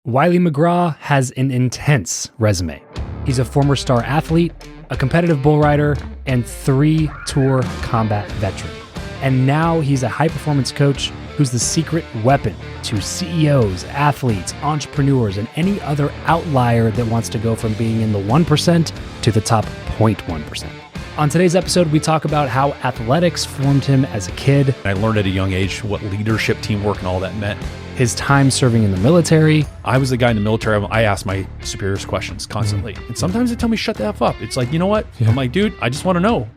Wylie McGraw has an intense resume. He's a former star athlete, a competitive bull rider, and 3 tour combat veteran. And now he's a high-performance coach who's the secret weapon to CEOs, athletes, entrepreneurs, and any other outlier that wants to go from being in the 1% to the top 0.1%. On today's episode, we talk about how athletics formed him as a kid. I learned at a young age what leadership, teamwork, and all that meant. His time serving in the military. I was the guy in the military. I asked my superiors questions constantly. And sometimes they tell me, shut the F up. It's like, you know what? Yeah. I'm like, dude, I just want to know.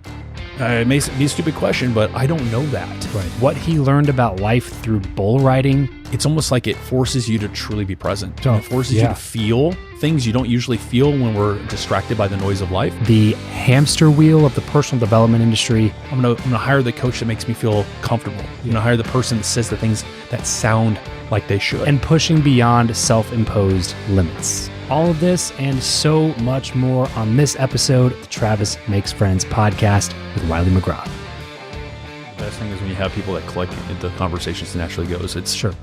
It may be a stupid question, but I don't know that. Right. What he learned about life through bull riding. It's almost like it forces you to truly be present. It forces you to feel things you don't usually feel when we're distracted by the noise of life. The hamster wheel of the personal development industry. I'm gonna hire the coach that makes me feel comfortable. I'm gonna hire the person that says the things that sound like they should. And pushing beyond self-imposed limits. All of this and so much more on this episode of the Travis Makes Friends podcast with Wylie McGraw. The best thing is when you have people that click, the conversations naturally goes. It's sure.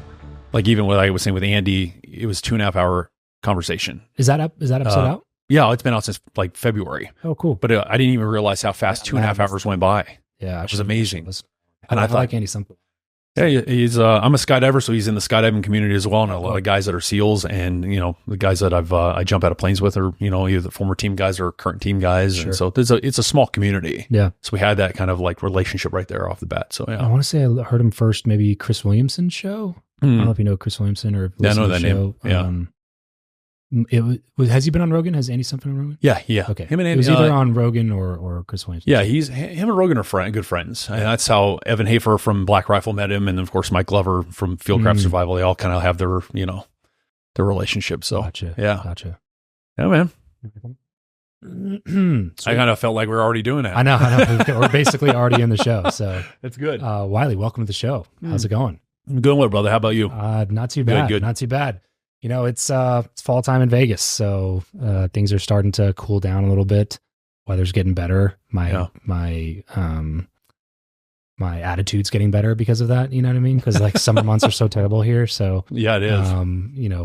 Like even what I was saying with Andy, it was 2.5 hour conversation. Is that episode out? Yeah, it's been out since like February. Oh, cool. But I didn't even realize how fast 2.5 hours went by. Yeah, it was amazing. I thought like Andy something. Yeah, he's. I'm a skydiver, so he's in the skydiving community as well, and a lot of guys that are SEALs, and the guys that I jump out of planes with are either the former team guys or current team guys, and so it's a small community. Yeah. So we had that kind of like relationship right there off the bat. So yeah, I want to say I heard him first, maybe Chris Williamson's show. I don't know if you know Chris Williamson or I know that name. Yeah. Has he been on Rogan? Has Andy something on Rogan? Yeah. Okay. Him and Andy, it was either on Rogan or Chris Williamson. Yeah, him and Rogan are good friends. And that's how Evan Hafer from Black Rifle met him, and of course Mike Glover from Fieldcraft Survival. They all kind of have their their relationship. So gotcha. Yeah, man. I kind of felt like we were already doing it. I know. We're basically already in the show. So that's good. Wylie, welcome to the show. How's it going? I'm doing well, brother. How about you? Not too bad. Good. Not too bad. It's fall time in Vegas, so things are starting to cool down a little bit. Weather's getting better. My attitude's getting better because of that. You know what I mean? Because like summer months are so terrible here. So yeah, it is.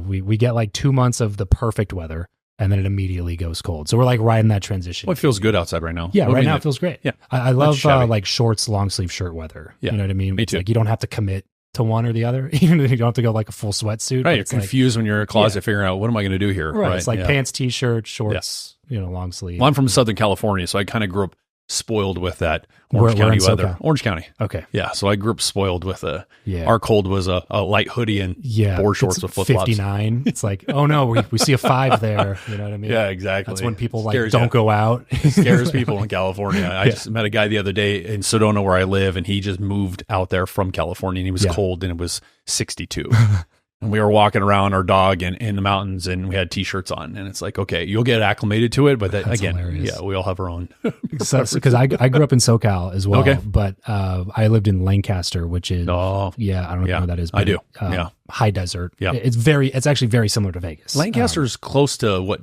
We get like 2 months of the perfect weather, and then it immediately goes cold. So we're like riding that transition. Well, it feels good outside right now. Yeah, right now it feels great. Yeah, I love like shorts, long sleeve shirt weather. Yeah, you know what I mean? Me too. Like you don't have to commit to one or the other, even if you don't have to go like a full sweatsuit. Right, you're confused when you're in a closet figuring out what am I going to do here. Right, it's like pants, t-shirt, shorts, long sleeve. Well, I'm from Southern California, so I kind of grew up spoiled with that Orange County weather. SoCal? Orange County. Okay. Yeah, so I grew up spoiled with our cold was a light hoodie and board shorts with flip-flops. 59. It's like, oh no, we see a 5 there. You know what I mean? Yeah, exactly. That's when people don't go out. It scares people in California. I just met a guy the other day in Sedona where I live, and he just moved out there from California, and he was cold, and it was 62. And we were walking around our dog in the mountains, and we had t-shirts on, and it's like, okay, you'll get acclimated to it, but again, hilarious. We all have our own. Because I grew up in SoCal as well, but I lived in Lancaster, which is I don't know where that is. But I do. High desert. Yeah, it's actually very similar to Vegas. Lancaster is close to what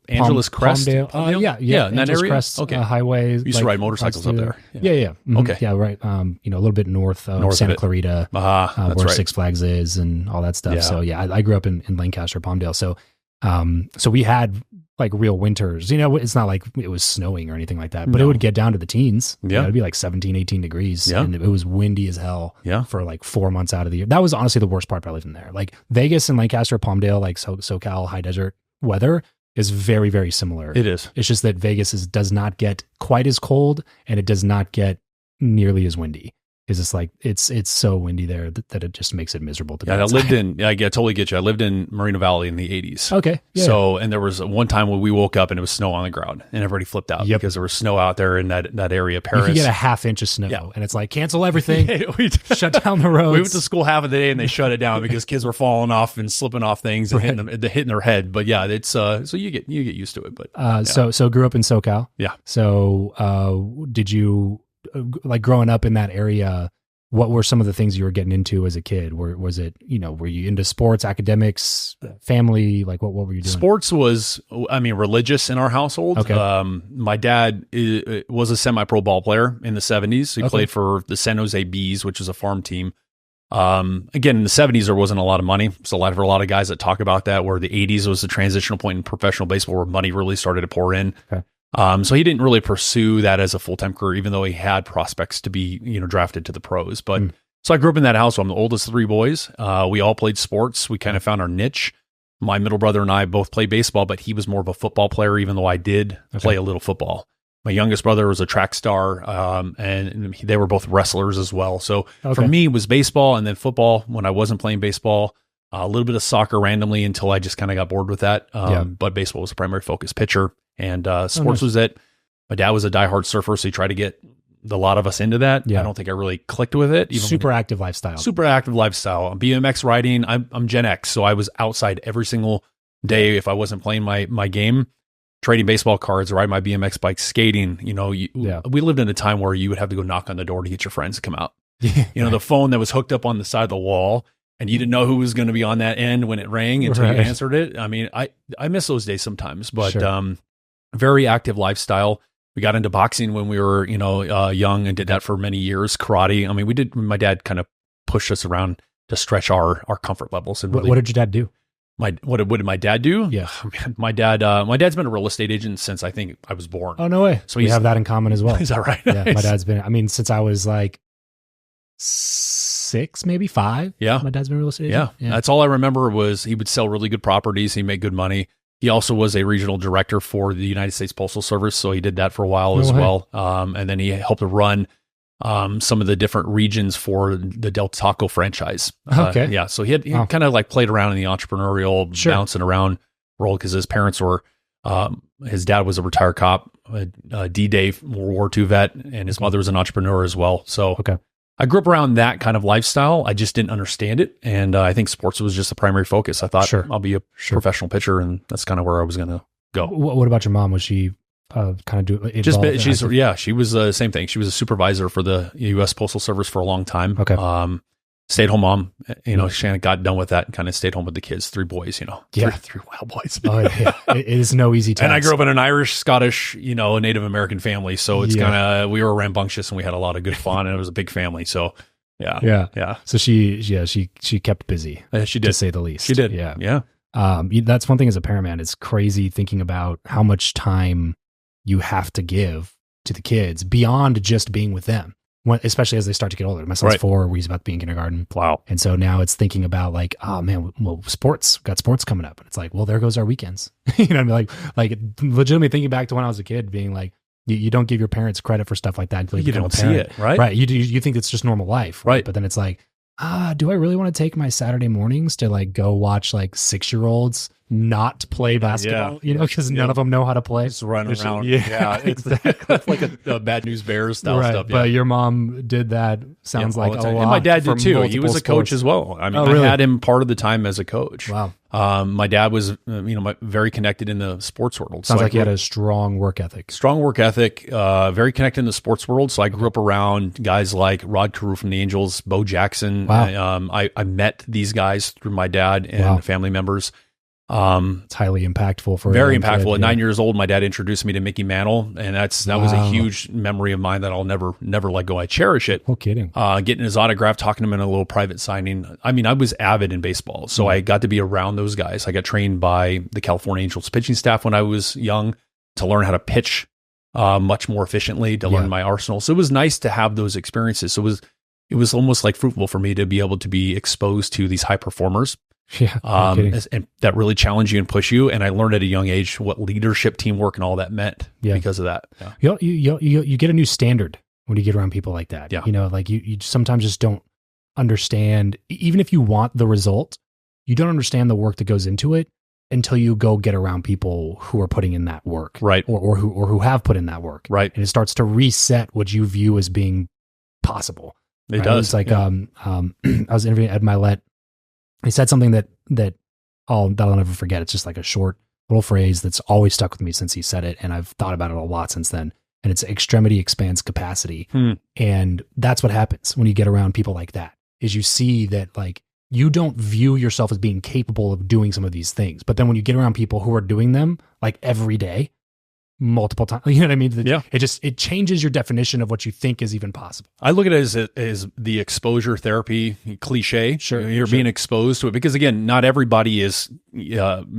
Angeles Crest. Palmdale? Yeah, in that area. Crest, highway. We used to ride motorcycles up there. Yeah. Mm-hmm. Okay. Yeah, right. A little bit north of Santa Clarita, where Six Flags is, and all that stuff. Yeah. So I grew up in Lancaster, Palmdale. So we had like real winters. It's not like it was snowing or anything like that, but it would get down to the teens. Yeah, it'd be like 17, 18 degrees. Yeah, and it was windy as hell. Yeah, for like 4 months out of the year. That was honestly the worst part about living there. Like Vegas and Lancaster, Palmdale, like SoCal, high desert weather is very, very similar. It is. It's just that Vegas does not get quite as cold, and it does not get nearly as windy. Because it's like it's so windy there that it just makes it miserable to be outside. I totally get you. I lived in Moreno Valley in the 80s. Okay. Yeah. So, and there was one time when we woke up and it was snow on the ground, and everybody flipped out because there was snow out there in that area. Paris. You could get a half inch of snow, and it's like, cancel everything. We shut down the roads. We went to school half of the day and they shut it down because kids were falling off and slipping off things and hitting their head. But yeah, it's so you get used to it. But so grew up in SoCal. Yeah. So did you like growing up in that area? What were some of the things you were getting into as a kid? Was it, were you into sports, academics, family? Like what were you doing? Sports was, religious in our household. Okay. My dad was a semi-pro ball player in the 70s. He played for the San Jose Bees, which is a farm team. Again, in the 70s, there wasn't a lot of money. So for a lot of guys that talk about that, where the 80s was the transitional point in professional baseball where money really started to pour in. Okay. So he didn't really pursue that as a full-time career, even though he had prospects to be, drafted to the pros. But so I grew up in that household. I'm the oldest of 3 boys. We all played sports. We kind of found our niche. My middle brother and I both played baseball, but he was more of a football player, even though I did play a little football. My youngest brother was a track star, and they were both wrestlers as well. So for me, it was baseball and then football when I wasn't playing baseball, a little bit of soccer randomly until I just kind of got bored with that. But baseball was the primary focus, pitcher, and sports was it. My dad was a diehard surfer, so he tried to get a lot of us into that. I don't think I really clicked with it. Super active lifestyle. BMX riding, I'm Gen X, so I was outside every single day if I wasn't playing my game. Trading baseball cards, riding my BMX bike, skating. We lived in a time where you would have to go knock on the door to get your friends to come out. The phone that was hooked up on the side of the wall, and you didn't know who was going to be on that end when it rang until you answered it. I mean, I miss those days sometimes, but very active lifestyle. We got into boxing when we were young and did that for many years. Karate. I mean, my dad kind of pushed us around to stretch our comfort levels. And really, what did your dad do? What did my dad do? Yeah, man, my dad's been a real estate agent since I think I was born. Oh, no way. So we have that in common as well. Is that right? Yeah, my dad's been, since I was like 6, maybe 5. Yeah. My dad's been a real estate agent. Yeah. That's all I remember was he would sell really good properties. He made good money. He also was a regional director for the United States Postal Service. So he did that for a while as well. And then he helped to run some of the different regions for the Del Taco franchise. So he kind of like played around in the entrepreneurial bouncing around world because his parents were, his dad was a retired cop, a D-Day World War II vet, and his mother was an entrepreneur as well. So I grew up around that kind of lifestyle. I just didn't understand it. And I think sports was just the primary focus. I thought I'll be a professional pitcher, and that's kind of where I was going to go. What about your mom? Was she kind of do she was the same thing. She was a supervisor for the U.S. Postal Service for a long time. Stay-at-home mom. She got done with that and kind of stayed home with the kids. 3 boys. Three wild boys. It is no easy task. And I grew up in an Irish, Scottish, Native American family, so it's kind of we were rambunctious and we had a lot of good fun, and it was a big family. So yeah. So she kept busy. She did, to say the least. She did. Yeah. That's one thing as a parent, man. It's crazy thinking about how much time you have to give to the kids beyond just being with them, especially as they start to get older. My son's 4, he's about to be in kindergarten. Wow. And so now it's thinking about like, oh man, well, got sports coming up. And it's like, well, there goes our weekends. You know what I mean? Like legitimately thinking back to when I was a kid being like, you don't give your parents credit for stuff like that until you don't see it, right? Right. You think it's just normal life. Right. But then it's like, do I really want to take my Saturday mornings to like go watch like 6-year-olds not play basketball? Because none of them know how to play. Just run around. It's like a Bad News Bears style stuff. Yeah. But your mom did that. Sounds like a lot. And my dad did too. He was a coach as well. I mean, I had him part of the time as a coach. Wow. My dad was, very connected in the sports world. Sounds like he had a strong work ethic. Very connected in the sports world. So I grew up around guys like Rod Carew from the Angels, Bo Jackson. Wow. I met these guys through my dad and family members. It's highly impactful for very impactful. Kid, At 9 years old, my dad introduced me to Mickey Mantle, and that was a huge memory of mine that I'll never let go. I cherish it. No kidding. Getting his autograph, talking to him in a little private signing. I mean, I was avid in baseball, so I got to be around those guys. I got trained by the California Angels pitching staff when I was young to learn how to pitch much more efficiently, to learn my arsenal. So it was nice to have those experiences. So it was almost like fruitful for me to be able to be exposed to these high performers. Yeah, and that really challenge you and push you. And I learned at a young age what leadership, teamwork, and all that meant because of that. Yeah. You get a new standard when you get around people like that. Yeah. Like you sometimes just don't understand, even if you want the result, you don't understand the work that goes into it until you go get around people who are putting in that work. Right. Or who have put in that work. Right. And it starts to reset what you view as being possible. It does. It's like, I was interviewing Ed Milet. He said something that I'll never forget. It's just like a short little phrase that's always stuck with me since he said it. And I've thought about it a lot since then. And it's extremity expands capacity. And that's what happens when you get around people like that, is you see that like you don't view yourself as being capable of doing some of these things. But then when you get around people who are doing them like every day, multiple times. You know what I mean? Yeah. It changes your definition of what you think is even possible. I look at it as the exposure therapy cliche. Sure. You're being exposed to it because, again, not everybody is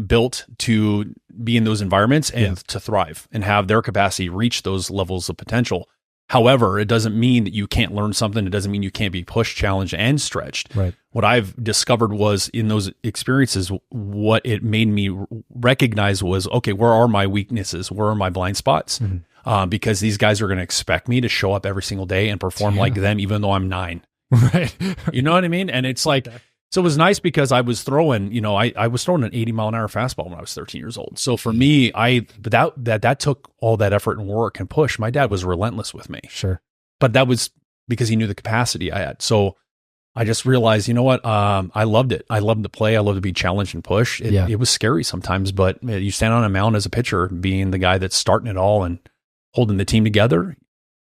built to be in those environments and to thrive and have their capacity reach those levels of potential. However, it doesn't mean that you can't learn something. It doesn't mean you can't be pushed, challenged, and stretched. Right. What I've discovered was in those experiences, what it made me recognize was, okay, where are my weaknesses? Where are my blind spots? Mm-hmm. Because these guys are going to expect me to show up every single day and perform like them, even though I'm 9. Right. You know what I mean? And it's like, so it was nice because I was throwing, I was throwing an 80-mile-an-hour fastball when I was 13 years old. So for me, that took all that effort and work and push. My dad was relentless with me. Sure. But that was because he knew the capacity I had. So I just realized, you know what? I loved it. I loved to play. I loved to be challenged and pushed. It was scary sometimes, but you stand on a mound as a pitcher, being the guy that's starting it all and holding the team together.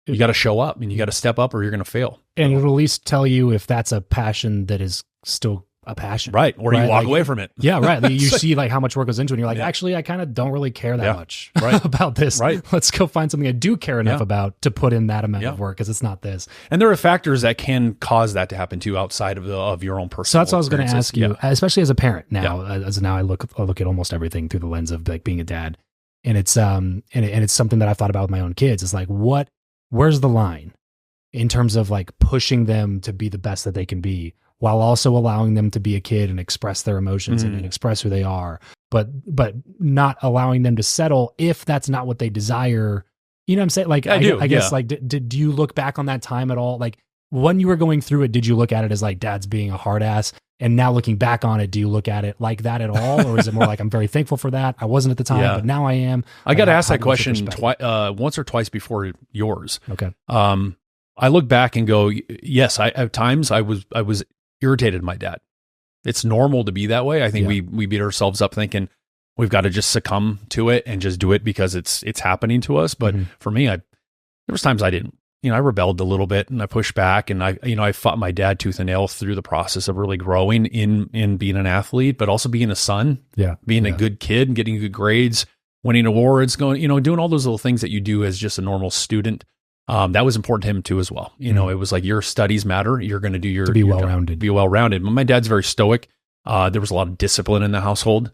You got to show up and you got to step up or you're going to fail. And it'll at least tell you if that's a passion that is still a passion. Right. Or you walk away from it. Yeah, right. You see like how much work goes into it and you're like, actually, I kind of don't really care that much about this. Right. Let's go find something I do care enough about to put in that amount of work because it's not this. And there are factors that can cause that to happen too outside of your own personal. So that's what I was going to ask you, especially as a parent now. As now I look at almost everything through the lens of like being a dad. And it's and it's something that I've thought about with my own kids. It's like where's the line in terms of like pushing them to be the best that they can be while also allowing them to be a kid and express their emotions and express who they are, but not allowing them to settle if that's not what they desire. You know what I'm saying? Like, I guess like, did you look back on that time at all? Like when you were going through it, did you look at it as like dad's being a hard ass? And now looking back on it, do you look at it like that at all? Or is it more like, I'm very thankful for that. I wasn't at the time, but now I am. I got to ask that question once or twice before yours. Okay. I look back and go, yes, at times I was irritated at my dad. It's normal to be that way. I think we beat ourselves up thinking we've got to just succumb to it and just do it because it's happening to us. But for me, there was times I didn't. I rebelled a little bit and I pushed back and I fought my dad tooth and nail through the process of really growing in being an athlete, but also being a son, being a good kid and getting good grades, winning awards, doing all those little things that you do as just a normal student. That was important to him too, as well. It was like your studies matter. You're going to do to be well-rounded. Be well-rounded. But my dad's very stoic. There was a lot of discipline in the household.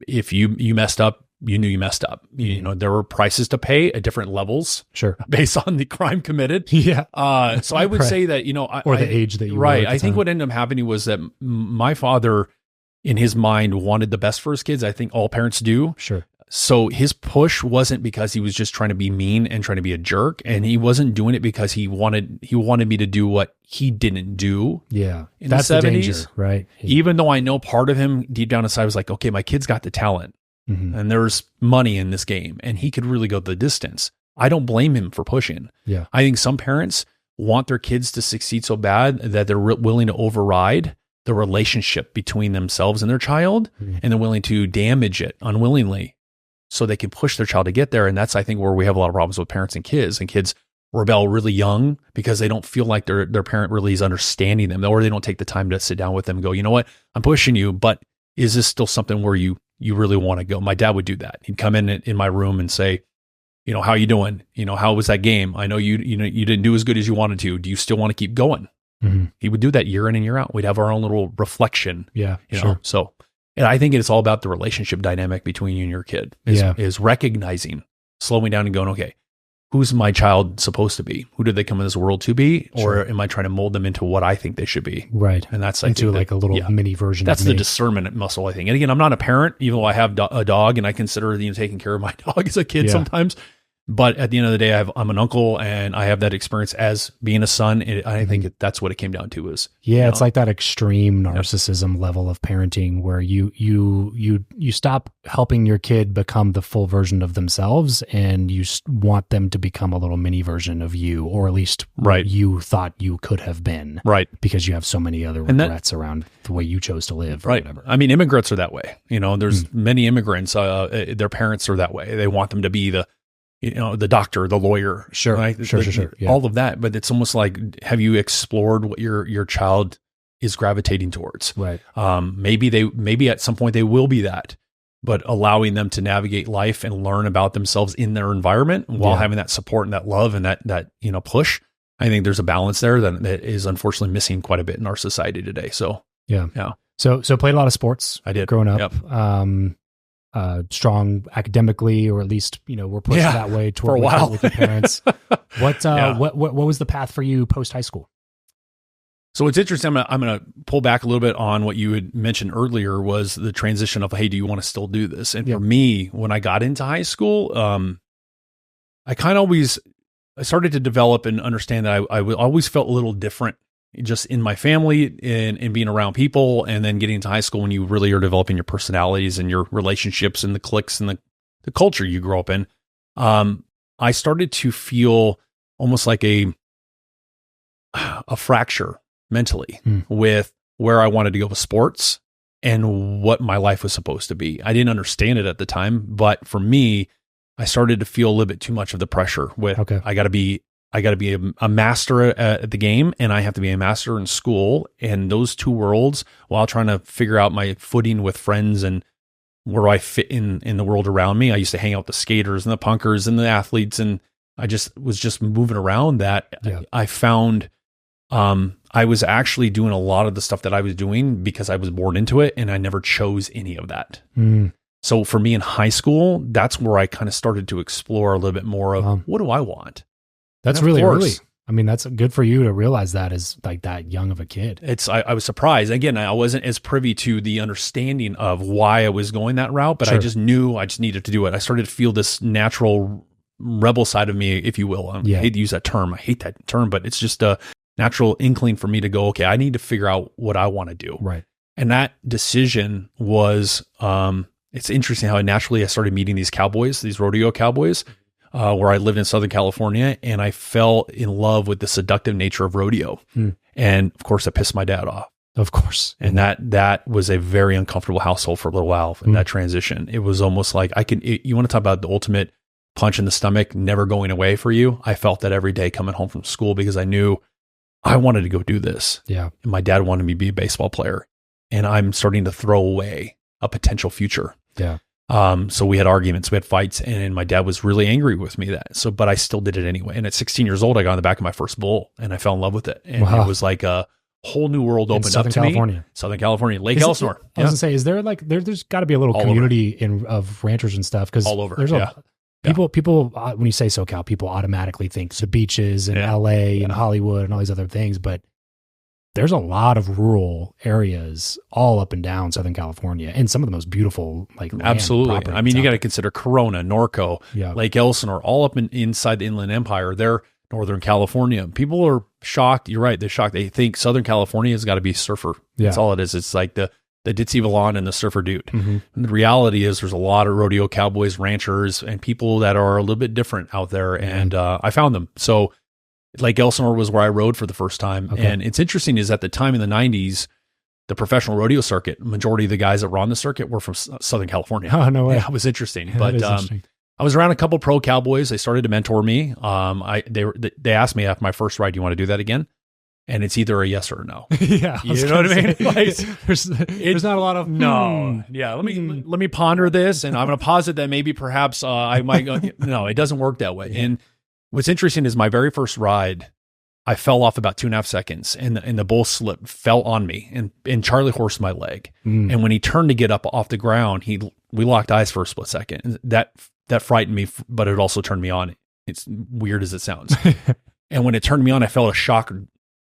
If you messed up, you knew you messed up. There were prices to pay at different levels, based on the crime committed. So I would say that or the age that you were I think what ended up happening was that my father, in his mind, wanted the best for his kids. I think all parents do. Sure. So his push wasn't because he was just trying to be mean and trying to be a jerk, and he wasn't doing it because he wanted me to do what he didn't do. Yeah, in that's the 70s, danger, right? Even though I know part of him deep down inside was like, okay, my kid's got the talent, and there's money in this game, and he could really go the distance. I don't blame him for pushing. Yeah, I think some parents want their kids to succeed so bad that they're willing to override the relationship between themselves and their child, and they're willing to damage it unwillingly, so they can push their child to get there. And that's, I think, where we have a lot of problems with parents and kids rebel really young because they don't feel like their parent really is understanding them, or they don't take the time to sit down with them and go, you know what, I'm pushing you, but is this still something where you really want to go? My dad would do that. He'd come in my room and say, how you doing? How was that game? I know you didn't do as good as you wanted to. Do you still want to keep going? He would do that year in and year out. We'd have our own little reflection. Yeah. Sure. So, and I think it's all about the relationship dynamic between you and your kid is recognizing, slowing down and going, okay, who's my child supposed to be? Who did they come in this world to be? Or am I trying to mold them into what I think they should be? Right. And that's into like a little mini version that's of the discernment muscle, I think. And again, I'm not a parent, even though I have a dog and I consider taking care of my dog as a kid sometimes. But at the end of the day, I'm an uncle and I have that experience as being a son. I think that's what it came down to is. Yeah, it's like that extreme narcissism level of parenting where you stop helping your kid become the full version of themselves and you want them to become a little mini version of you, or at least what you thought you could have been. Right. Because you have so many other regrets around the way you chose to live or whatever. I mean, immigrants are that way. There's many immigrants, their parents are that way. They want them to be the doctor, the lawyer, sure. Yeah. All of that. But it's almost like, have you explored what your child is gravitating towards? Right. Maybe at some point they will be that, but allowing them to navigate life and learn about themselves in their environment while having that support and that love and that push. I think there's a balance there that is unfortunately missing quite a bit in our society today. So yeah. So played a lot of sports. I did growing up. Yep. Strong academically, or at least were pushed that way toward for a while with your parents. What was the path for you post high school? So it's interesting. I'm gonna pull back a little bit on what you had mentioned earlier, was the transition of, hey, do you want to still do this? And for me, when I got into high school, I started to develop and understand that I always felt a little different, just in my family and being around people, and then getting into high school when you really are developing your personalities and your relationships and the cliques and the culture you grow up in. I started to feel almost like a fracture mentally with where I wanted to go with sports and what my life was supposed to be. I didn't understand it at the time, but for me, I started to feel a little bit too much of the pressure with, I got to be a master at the game, and I have to be a master in school. And those two worlds, while trying to figure out my footing with friends and where I fit in the world around me. I used to hang out with the skaters and the punkers and the athletes, and I was moving around that. I found I was actually doing a lot of the stuff that I was doing because I was born into it, and I never chose any of that. So for me in high school, that's where I kind of started to explore a little bit more of what do I want? That's really early. I mean, that's good for you to realize that as like that young of a kid. I was surprised. Again, I wasn't as privy to the understanding of why I was going that route, but I just knew I just needed to do it. I started to feel this natural rebel side of me, if you will. I hate to use that term. I hate that term, but it's just a natural inkling for me to go, okay, I need to figure out what I want to do. Right. And that decision was, it's interesting how I started meeting these cowboys, these rodeo cowboys, where I lived in Southern California, and I fell in love with the seductive nature of rodeo. And of course, that pissed my dad off. Of course. And that was a very uncomfortable household for a little while in that transition. It was almost like you want to talk about the ultimate punch in the stomach, never going away for you. I felt that every day coming home from school because I knew I wanted to go do this. Yeah. And my dad wanted me to be a baseball player, and I'm starting to throw away a potential future. Yeah. So we had arguments, we had fights, and my dad was really angry with me but I still did it anyway. And at 16 years old, I got on the back of my first bull, and I fell in love with it. And it was like a whole new world opened up to me. Southern California, Lake Elsinore. I was gonna say, is there there's got to be a little community of ranchers and stuff, because all over. There's people when you say SoCal, people automatically think the beaches and LA and Hollywood and all these other things, but there's a lot of rural areas all up and down Southern California, and some of the most beautiful, absolutely. I mean, you got to consider Corona, Norco, Lake Elsinore, all up inside the Inland Empire. They're Northern California. People are shocked. You're right. They're shocked. They think Southern California has got to be surfer. That's all it is. It's like the ditzy Valon and the surfer dude. And the reality is there's a lot of rodeo cowboys, ranchers, and people that are a little bit different out there. And I found them. So Lake Elsinore was where I rode for the first time. And it's interesting is at the time in the 90s, the professional rodeo circuit, majority of the guys that were on the circuit were from Southern California. Oh, no way. Yeah, it was interesting. But interesting. I was around a couple pro cowboys. They started to mentor me. They asked me after my first ride, do you want to do that again? And it's either a yes or a no. You know what I mean? There's not a lot of no. Yeah, let me ponder this, and I'm going to posit that maybe perhaps I might go. No, it doesn't work that way. And what's interesting is my very first ride, I fell off about 2.5 seconds, and the bull slip fell on me, and Charlie horsed my leg. And when he turned to get up off the ground, we locked eyes for a split second. And that frightened me, but it also turned me on. It's weird as it sounds. And when it turned me on, I felt a shock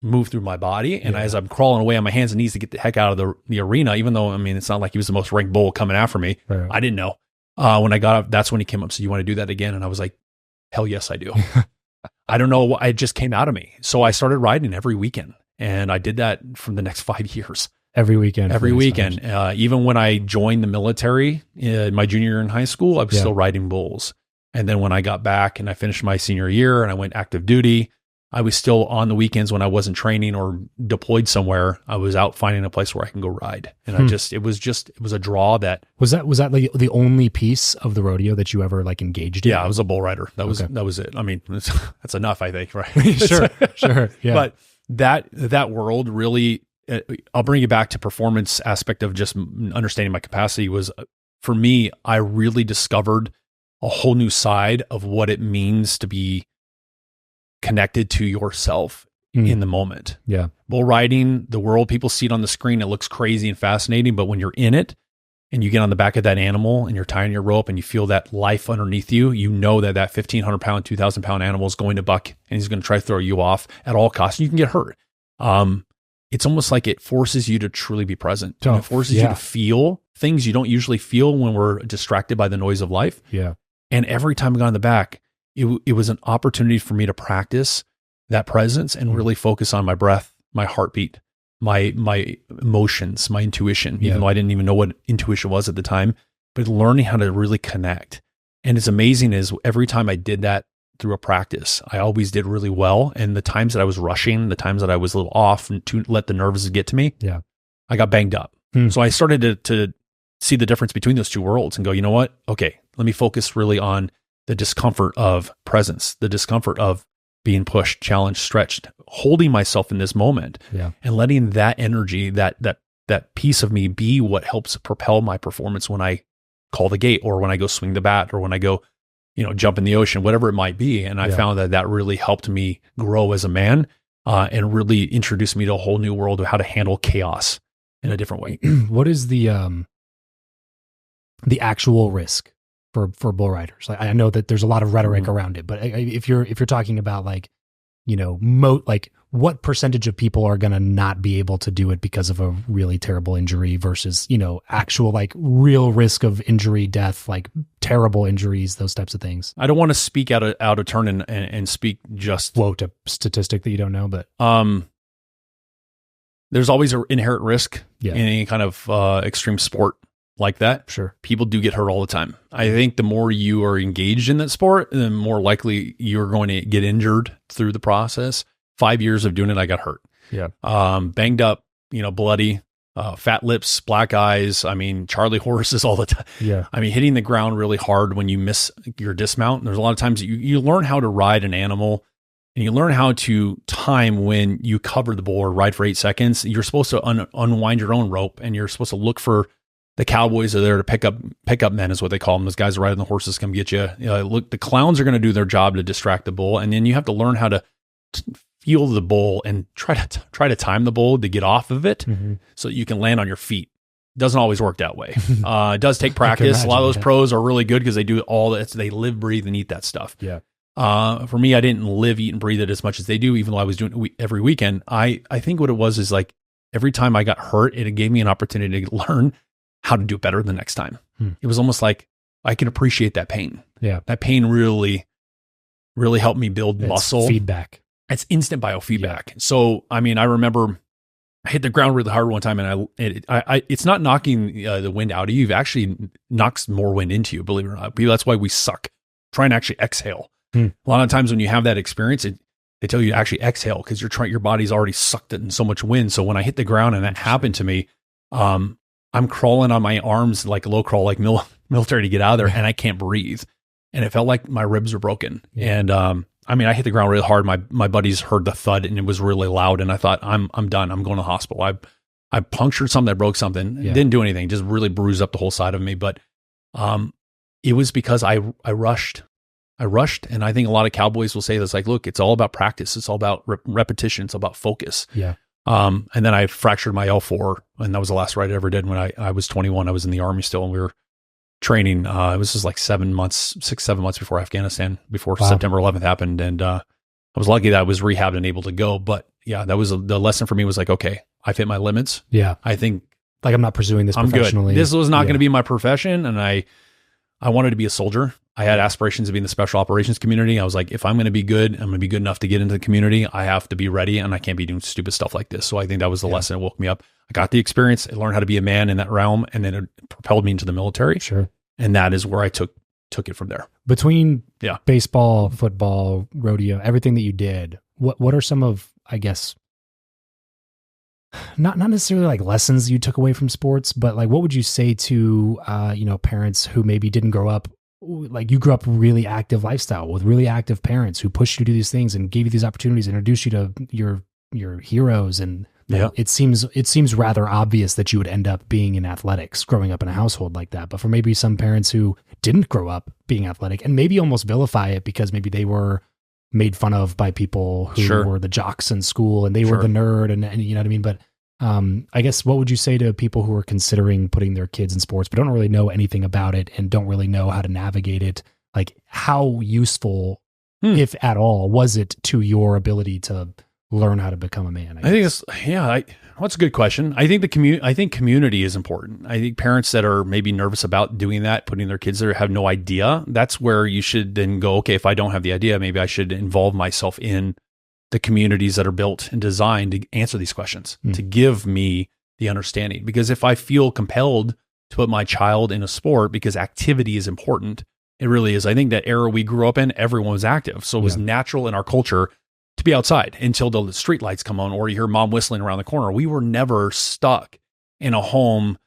move through my body. And as I'm crawling away on my hands and knees to get the heck out of the arena, even though, I mean, it's not like he was the most ranked bull coming after me. Right. I didn't know. When I got up, that's when he came up. So you want to do that again? And I was like, hell yes, I do. I don't know. It just came out of me. So I started riding every weekend, and I did that for the next 5 years. Every weekend. Even when I joined the military in my junior year in high school, I was still riding bulls. And then when I got back and I finished my senior year and I went active duty, I was still on the weekends when I wasn't training or deployed somewhere. I was out finding a place where I can go ride. And it was a draw that. Was that like the only piece of the rodeo that you ever like engaged in? Yeah, I was a bull rider. That was it. I mean, that's enough, I think, right? Sure. Yeah. But that world really, I'll bring you back to performance aspect of just understanding my capacity was for me, I really discovered a whole new side of what it means to be connected to yourself in the moment. Yeah. Bull riding, the world, people see it on the screen. It looks crazy and fascinating, but when you're in it and you get on the back of that animal and you're tying your rope and you feel that life underneath you, you know that 1,500 pound, 2,000 pound animal is going to buck and he's going to try to throw you off at all costs. You can get hurt. It's almost like it forces you to truly be present. Oh, it forces you to feel things you don't usually feel when we're distracted by the noise of life. Yeah. And every time I got on the back, it was an opportunity for me to practice that presence and really focus on my breath, my heartbeat, my emotions, my intuition, even though I didn't even know what intuition was at the time, but learning how to really connect. And it's amazing is every time I did that through a practice, I always did really well. And the times that I was rushing, the times that I was a little off and to let the nerves get to me, I got banged up. So I started to see the difference between those two worlds and go, you know what? Okay, let me focus really on the discomfort of presence, the discomfort of being pushed, challenged, stretched, holding myself in this moment and letting that energy, that piece of me be what helps propel my performance when I call the gate or when I go swing the bat or when I go, jump in the ocean, whatever it might be. And I found that really helped me grow as a man and really introduced me to a whole new world of how to handle chaos in a different way. What is the actual risk for bull riders? Like, I know that there's a lot of rhetoric around it, but if you're talking about like, what percentage of people are going to not be able to do it because of a really terrible injury versus, actual like real risk of injury, death, like terrible injuries, those types of things? I don't want to speak out of turn and speak just float a statistic that you don't know, but there's always an inherent risk in any kind of extreme sport like that. Sure. People do get hurt all the time. I think the more you are engaged in that sport, the more likely you're going to get injured through the process. 5 years of doing it, I got hurt. Yeah. Banged up, bloody, fat lips, black eyes. I mean, Charlie horses all the time. Yeah. I mean, hitting the ground really hard when you miss your dismount. There's a lot of times you learn how to ride an animal and you learn how to time when you cover the bull or ride for 8 seconds. You're supposed to unwind your own rope and you're supposed to look for the cowboys are there to pick up men is what they call them. Those guys riding the horses come get you. Look, the clowns are going to do their job to distract the bull. And then you have to learn how to feel the bull and try to time the bull to get off of it so you can land on your feet. Doesn't always work that way. It does take practice. A lot of those pros are really good because they do all that. They live, breathe, and eat that stuff. Yeah. For me, I didn't live, eat, and breathe it as much as they do, even though I was doing it every weekend. I think what it was is like every time I got hurt, it gave me an opportunity to learn how to do it better the next time. It was almost like I can appreciate that pain. Yeah. That pain really, really helped me build muscle. Feedback. It's instant biofeedback. Yeah. So, I mean, I remember I hit the ground really hard one time and it's not knocking the wind out of you. It actually knocks more wind into you, believe it or not. That's why we suck. Try and actually exhale. A lot of times when you have that experience, they tell you to actually exhale because your body's already sucked it in so much wind. So when I hit the ground and that happened to me, I'm crawling on my arms like a low crawl, like military to get out of there, and I can't breathe. And it felt like my ribs were broken. Yeah. And I mean, I hit the ground really hard. My buddies heard the thud, and it was really loud. And I thought, I'm done. I'm going to the hospital. I punctured something. I broke something. Yeah. Didn't do anything. Just really bruised up the whole side of me. But it was because I rushed. And I think a lot of cowboys will say this, like, look, it's all about practice. It's all about repetition. It's all about focus. Yeah. And then I fractured my L4, and that was the last ride I ever did when I was 21. I was in the Army still, and we were training. It was just like 6-7 months before Afghanistan, before September 11th happened. And I was lucky that I was rehabbed and able to go. But yeah, that was the lesson for me was like, okay, I've hit my limits. Yeah. I think like I'm not pursuing this professionally. Good. This was not going to be my profession. And I wanted to be a soldier. I had aspirations to be in the special operations community. I was like, if I'm going to be good, I'm going to be good enough to get into the community. I have to be ready, and I can't be doing stupid stuff like this. So I think that was the lesson that woke me up. I got the experience. I learned how to be a man in that realm, and then it propelled me into the military. Sure. And that is where I took it from there. Between baseball, football, rodeo, everything that you did, what are some of, I guess, not necessarily like lessons you took away from sports, but like what would you say to parents who maybe didn't grow up, like you grew up really active lifestyle with really active parents who pushed you to do these things and gave you these opportunities, introduced you to your heroes and Yeah. It seems rather obvious that you would end up being in athletics growing up in a household like that. But for maybe some parents who didn't grow up being athletic and maybe almost vilify it because maybe they were made fun of by people who were the jocks in school and they were the nerd and you know what I mean? But I guess what would you say to people who are considering putting their kids in sports but don't really know anything about it and don't really know how to navigate it? Like how useful, if at all, was it to your ability to learn how to become a man? I think it's, that's a good question. I think community is important. I think parents that are maybe nervous about doing that, putting their kids there, have no idea. That's where you should then go, okay, if I don't have the idea, maybe I should involve myself in the communities that are built and designed to answer these questions, to give me the understanding. Because if I feel compelled to put my child in a sport because activity is important, it really is. I think that era we grew up in, everyone was active. So it was natural in our culture to be outside until the street lights come on or you hear mom whistling around the corner. We were never stuck in a home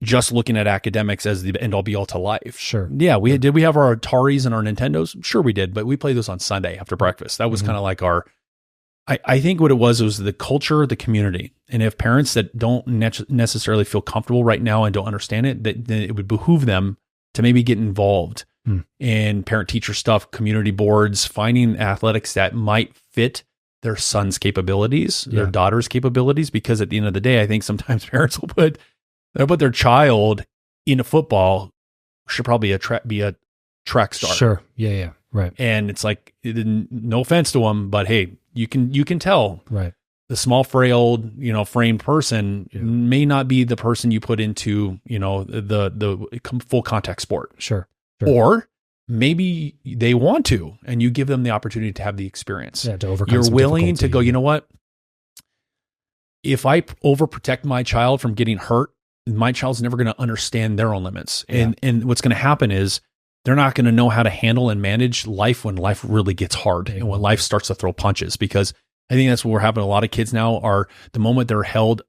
just looking at academics as the end all be all to life. Sure. Yeah. Did we have our Ataris and our Nintendos? Sure we did, but we played those on Sunday after breakfast. That was kind of like I think what it was the culture, the community. And if parents that don't necessarily feel comfortable right now and don't understand it, then it would behoove them to maybe get involved in parent-teacher stuff, community boards, finding athletics that might fit their son's capabilities, their daughter's capabilities. Because at the end of the day, I think sometimes parents will put their child in a football, should probably be a track star. Sure. Yeah. Right. And it's like, no offense to them, but hey, you can tell. Right. The small, frail, framed person may not be the person you put into, the full contact sport. Sure. Or maybe they want to, and you give them the opportunity to have the experience. Yeah, to overcome. You're willing to go, you know what? If I overprotect my child from getting hurt, my child's never going to understand their own limits. And what's going to happen is they're not going to know how to handle and manage life when life really gets hard and when life starts to throw punches. Because I think that's what we're having. A lot of kids now are, the moment they're held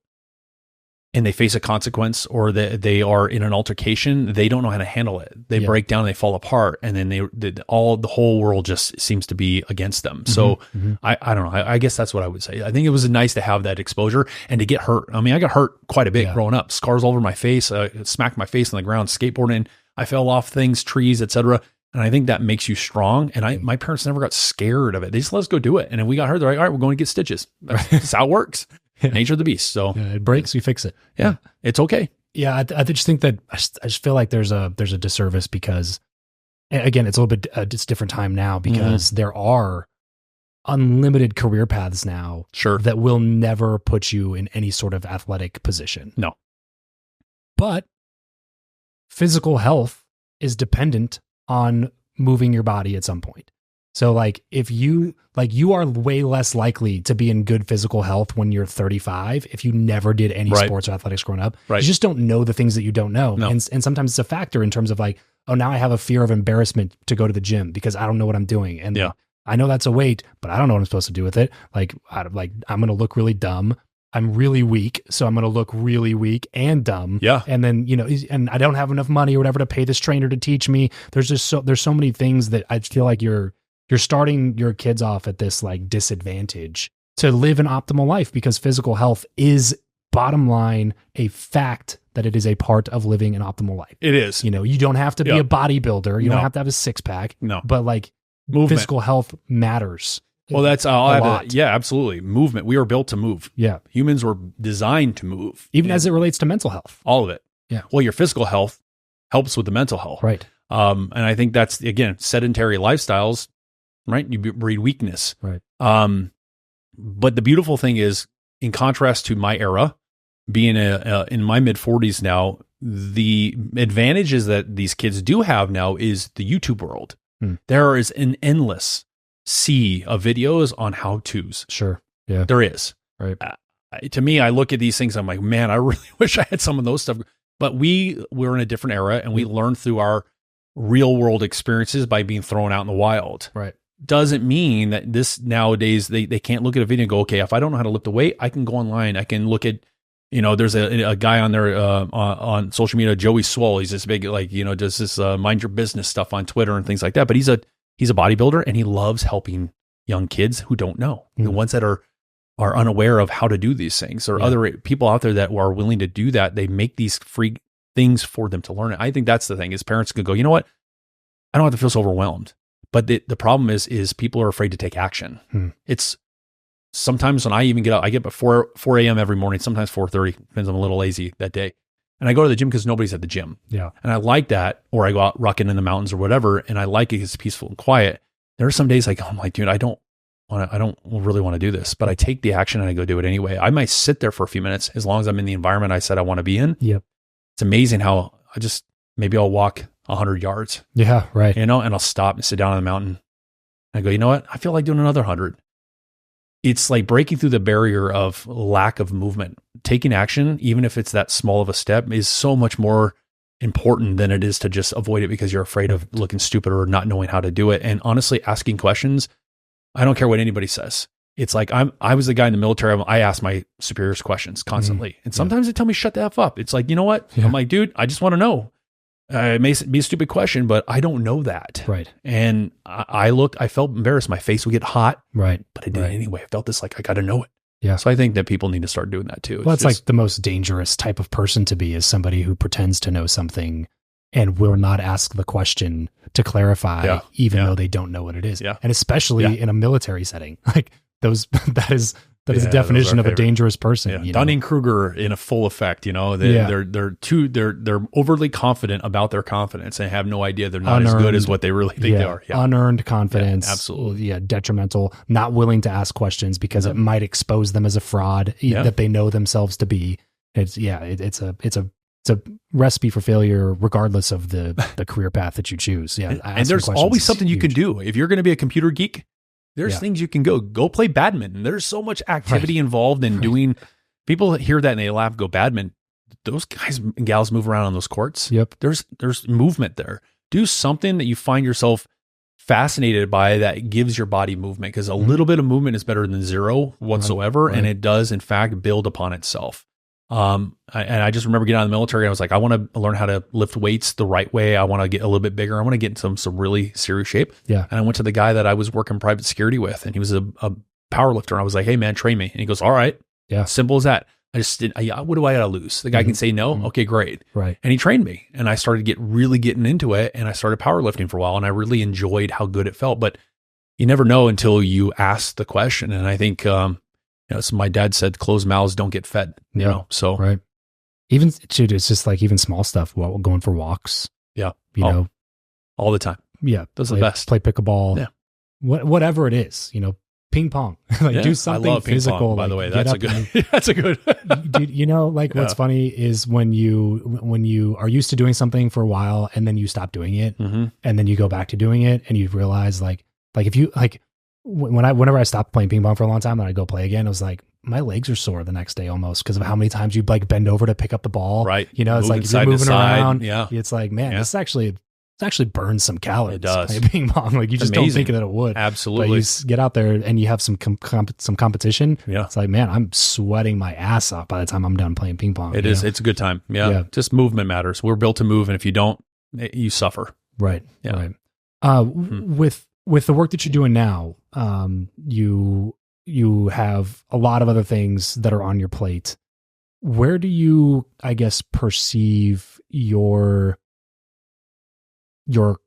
and they face a consequence or they are in an altercation, they don't know how to handle it. They break down and they fall apart. And then the whole world just seems to be against them. So I don't know. I guess that's what I would say. I think it was nice to have that exposure and to get hurt. I mean, I got hurt quite a bit growing up, scars all over my face, smacked my face on the ground, skateboarding. I fell off things, trees, etc. And I think that makes you strong. And my parents never got scared of it. They just let us go do it. And if we got hurt, they're like, all right, we're going to get stitches. That's how it works. Nature of the beast. So it breaks, we fix it. Yeah, it's okay. Yeah, I just think that I just feel like there's a disservice because, again, it's a little bit it's a different time now because there are unlimited career paths now that will never put you in any sort of athletic position. No. But physical health is dependent on moving your body at some point. So like if you are way less likely to be in good physical health when you're 35 if you never did any sports or athletics growing up. Right. You just don't know the things that you don't know. No. And sometimes it's a factor in terms of like, oh, now I have a fear of embarrassment to go to the gym because I don't know what I'm doing. And I know that's a weight, but I don't know what I'm supposed to do with it. Like I'm going to look really dumb. I'm really weak, so I'm going to look really weak and dumb. Yeah. And then, and I don't have enough money or whatever to pay this trainer to teach me. There's so many things that I feel like you're starting your kids off at this like disadvantage to live an optimal life because physical health is, bottom line, a fact that it is a part of living an optimal life. It is. You don't have to be a bodybuilder. You don't have to have a six pack. No. But like physical health matters. Well, that's absolutely. Movement. We are built to move. Yeah. Humans were designed to move. Even as it relates to mental health. All of it. Yeah. Well, your physical health helps with the mental health. Right. And I think that's, again, sedentary lifestyles, right? You breed weakness. Right. But the beautiful thing is, in contrast to my era, being in my mid-40s now, the advantages that these kids do have now is the YouTube world. There is an endless sea of videos on how-tos. Sure. Yeah. There is. Right. To me, I look at these things, I'm like, man, I really wish I had some of those stuff. But we're in a different era and we learn through our real world experiences by being thrown out in the wild. Right. Doesn't mean that this nowadays, they can't look at a video and go, okay, if I don't know how to lift a weight, I can go online. I can look at, there's a guy on there on social media, Joey Swole. He's this big, does this mind your business stuff on Twitter and things like that. But he's a bodybuilder and he loves helping young kids who don't know. The ones that are are unaware of how to do these things. There are other people out there that are willing to do that. They make these free things for them to learn it. I think that's the thing is parents can go, you know what? I don't have to feel so overwhelmed. But the problem is people are afraid to take action. It's sometimes when I even get up, I get up at 4 a.m. every morning, sometimes 4:30, depends, I'm a little lazy that day. And I go to the gym because nobody's at the gym. Yeah. And I like that, or I go out rucking in the mountains or whatever, and I like it because it's peaceful and quiet. There are some days like, I'm like, dude, I don't really want to do this, but I take the action and I go do it anyway. I might sit there for a few minutes as long as I'm in the environment I said I want to be in. Yep. It's amazing how maybe I'll walk 100 yards. Yeah, right. And I'll stop and sit down on the mountain. And I go, you know what? I feel like doing another 100. It's like breaking through the barrier of lack of movement. Taking action, even if it's that small of a step, is so much more important than it is to just avoid it because you're afraid of looking stupid or not knowing how to do it. And honestly, asking questions, I don't care what anybody says. It's like I was the guy in the military. I ask my superiors questions constantly. And sometimes they tell me, shut the F up. It's like, you know what? I'm like, dude, I just want to know. It may be a stupid question, but I don't know that. Right. And I felt embarrassed. My face would get hot. Right. But I did it anyway. I felt this like, I got to know it. Yeah. So I think that people need to start doing that too. Well, it's like the most dangerous type of person to be is somebody who pretends to know something and will not ask the question to clarify, even though they don't know what it is. Yeah. And especially in a military setting, like that is a definition of a dangerous person. Yeah. Dunning-Kruger in a full effect, they're overly confident about their confidence and have no idea they're not as good as what they really think they are. Yeah. Unearned confidence. Absolutely. Yeah. Detrimental, not willing to ask questions because it might expose them as a fraud that they know themselves to be. It's a recipe for failure regardless of the career path that you choose. Yeah. And there's always something you can do. If you're going to be a computer geek, there's things you can go play badminton. There's so much activity involved in doing. People hear that and they laugh, go badminton. Those guys and gals move around on those courts. Yep. There's movement there. Do something that you find yourself fascinated by that gives your body movement, because a little bit of movement is better than zero whatsoever. Right. And it does in fact build upon itself. And I just remember getting out of the military and I was like, I want to learn how to lift weights the right way. I want to get a little bit bigger. I want to get in some really serious shape. Yeah. And I went to the guy that I was working private security with, and he was a power lifter. And I was like, hey man, train me. And he goes, all right. Yeah. Simple as that. I just didn't, what do I got to lose? The guy can say no. Okay, great. Right. And he trained me and I started getting into it, and I started powerlifting for a while, and I really enjoyed how good it felt. But you never know until you ask the question. And I think, so my dad said, closed mouths don't get fed, so. Right. Even, dude, it's just like even small stuff, going for walks. Yeah. All the time. Yeah. Those are the best. Play pickleball. Yeah. Whatever it is, ping pong, do something. I love physical. Ping pong, by the way, that's a good, dude, what's funny is when you are used to doing something for a while and then you stop doing it, and then you go back to doing it and you realize if you whenever I stopped playing ping pong for a long time and I go play again, it was like my legs are sore the next day almost because of how many times you bend over to pick up the ball. Right. It's like you're moving around. Yeah. It's like, man, this actually burns some calories. It does. Playing ping pong. Like you just don't think that it would. Absolutely. But you get out there and you have some competition. Yeah. It's like, man, I'm sweating my ass off by the time I'm done playing ping pong. It is. It's a good time. Yeah. Just movement matters. We're built to move. And if you don't, you suffer. Right. Yeah. Right. With the work that you're doing now, you have a lot of other things that are on your plate. Where do you, I guess, perceive your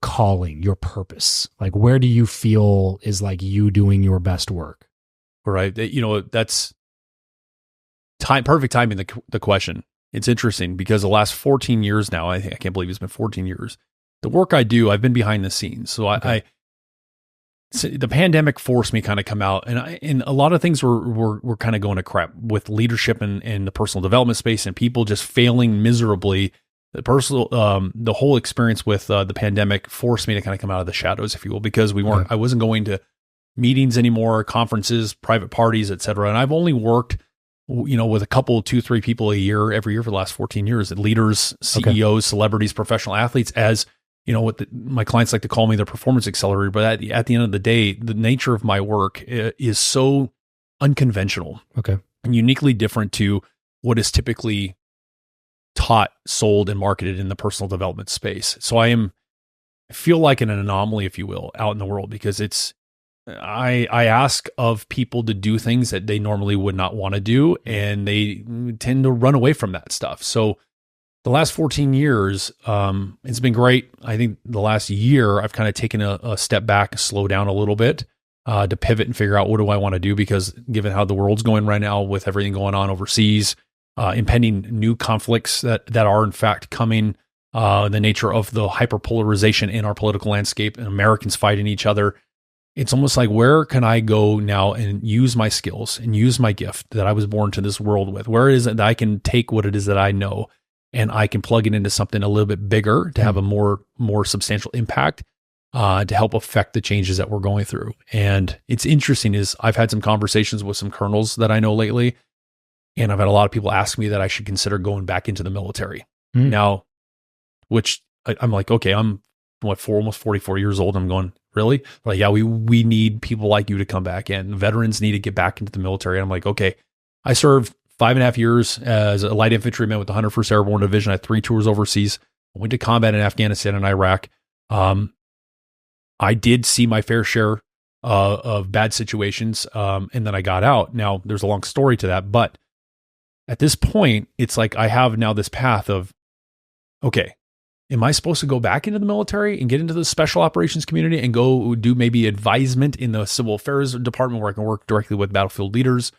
calling, your purpose? Like, where do you feel is like you doing your best work? Right. That's perfect timing, the question. It's interesting because the last 14 years now, I can't believe it's been 14 years. The work I do, I've been behind the scenes. So the pandemic forced me kind of come out, and a lot of things were kind of going to crap with leadership and the personal development space, and people just failing miserably. The whole experience with the pandemic forced me to kind of come out of the shadows, if you will, because I wasn't going to meetings anymore, conferences, private parties, et cetera. And I've only worked, with a couple, 2-3 people every year for the last 14 years, leaders, CEOs, celebrities, professional athletes, as my clients like to call me their performance accelerator. But at the end of the day, the nature of my work is so unconventional, and uniquely different to what is typically taught, sold, and marketed in the personal development space. So I feel like an anomaly, if you will, out in the world, because I ask of people to do things that they normally would not want to do, and they tend to run away from that stuff. So the last 14 years, it's been great. I think the last year, I've kind of taken a step back, slow down a little bit, to pivot and figure out what do I want to do, because given how the world's going right now with everything going on overseas, impending new conflicts that are in fact coming, the nature of the hyperpolarization in our political landscape and Americans fighting each other, it's almost like, where can I go now and use my skills and use my gift that I was born to this world with? Where is it that I can take what it is that I know and I can plug it into something a little bit bigger to have a more substantial impact, to help affect the changes that we're going through? And it's interesting is I've had some conversations with some colonels that I know lately, and I've had a lot of people ask me that I should consider going back into the military now, which I'm like, okay, I'm almost 44 years old. I'm going, really? Like, yeah, we need people like you to come back in. Veterans need to get back into the military. And I'm like, okay, I served 5.5 years as a light infantryman with the 101st Airborne Division. I had 3 tours overseas. I went to combat in Afghanistan and Iraq. I did see my fair share of bad situations, and then I got out. Now, there's a long story to that, but at this point, it's like I have now this path of, okay, am I supposed to go back into the military and get into the special operations community and go do maybe advisement in the civil affairs department where I can work directly with battlefield leaders,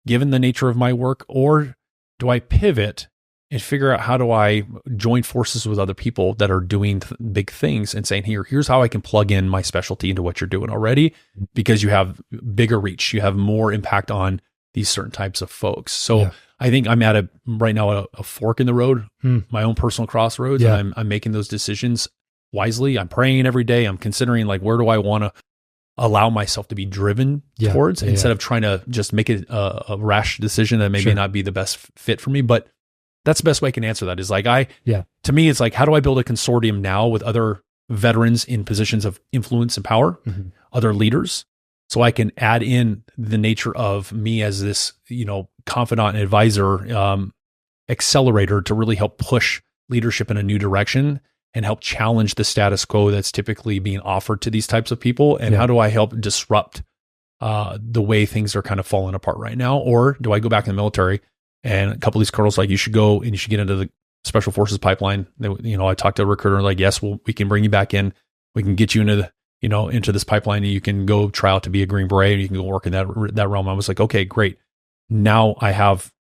given the nature of my work? Or do I pivot and figure out how do I join forces with other people that are doing big things and saying, here's how I can plug in my specialty into what you're doing already, because you have bigger reach, you have more impact on these certain types of folks. So I think I'm at right now a fork in the road, my own personal crossroads, and I'm making those decisions wisely. I'm praying every day. I'm considering, like, where do I want to allow myself to be driven towards, instead of trying to just make it a rash decision that maybe not be the best fit for me. But that's the best way I can answer that, is like, to me, it's like, how do I build a consortium now with other veterans in positions of influence and power, other leaders, so I can add in the nature of me as this, confidant and advisor, accelerator to really help push leadership in a new direction and help challenge the status quo that's typically being offered to these types of people. And how do I help disrupt the way things are kind of falling apart right now? Or do I go back in the military, and a couple of these colonels like, you should go and you should get into the special forces pipeline. I talked to a recruiter like, yes, well, we can bring you back in. We can get you into into this pipeline, and you can go try out to be a Green Beret, and you can go work in that realm. I was like, okay, great. Now I have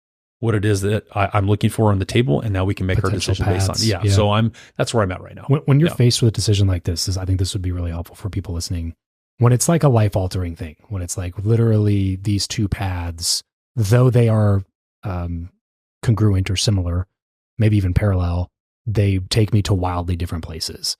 what it is that I'm looking for on the table, and now we can make our decision based on. So that's where I'm at right now. When you're faced with a decision like this, I think this would be really helpful for people listening. When it's like a life altering thing, when it's like literally these two paths, though they are congruent or similar, maybe even parallel, they take me to wildly different places.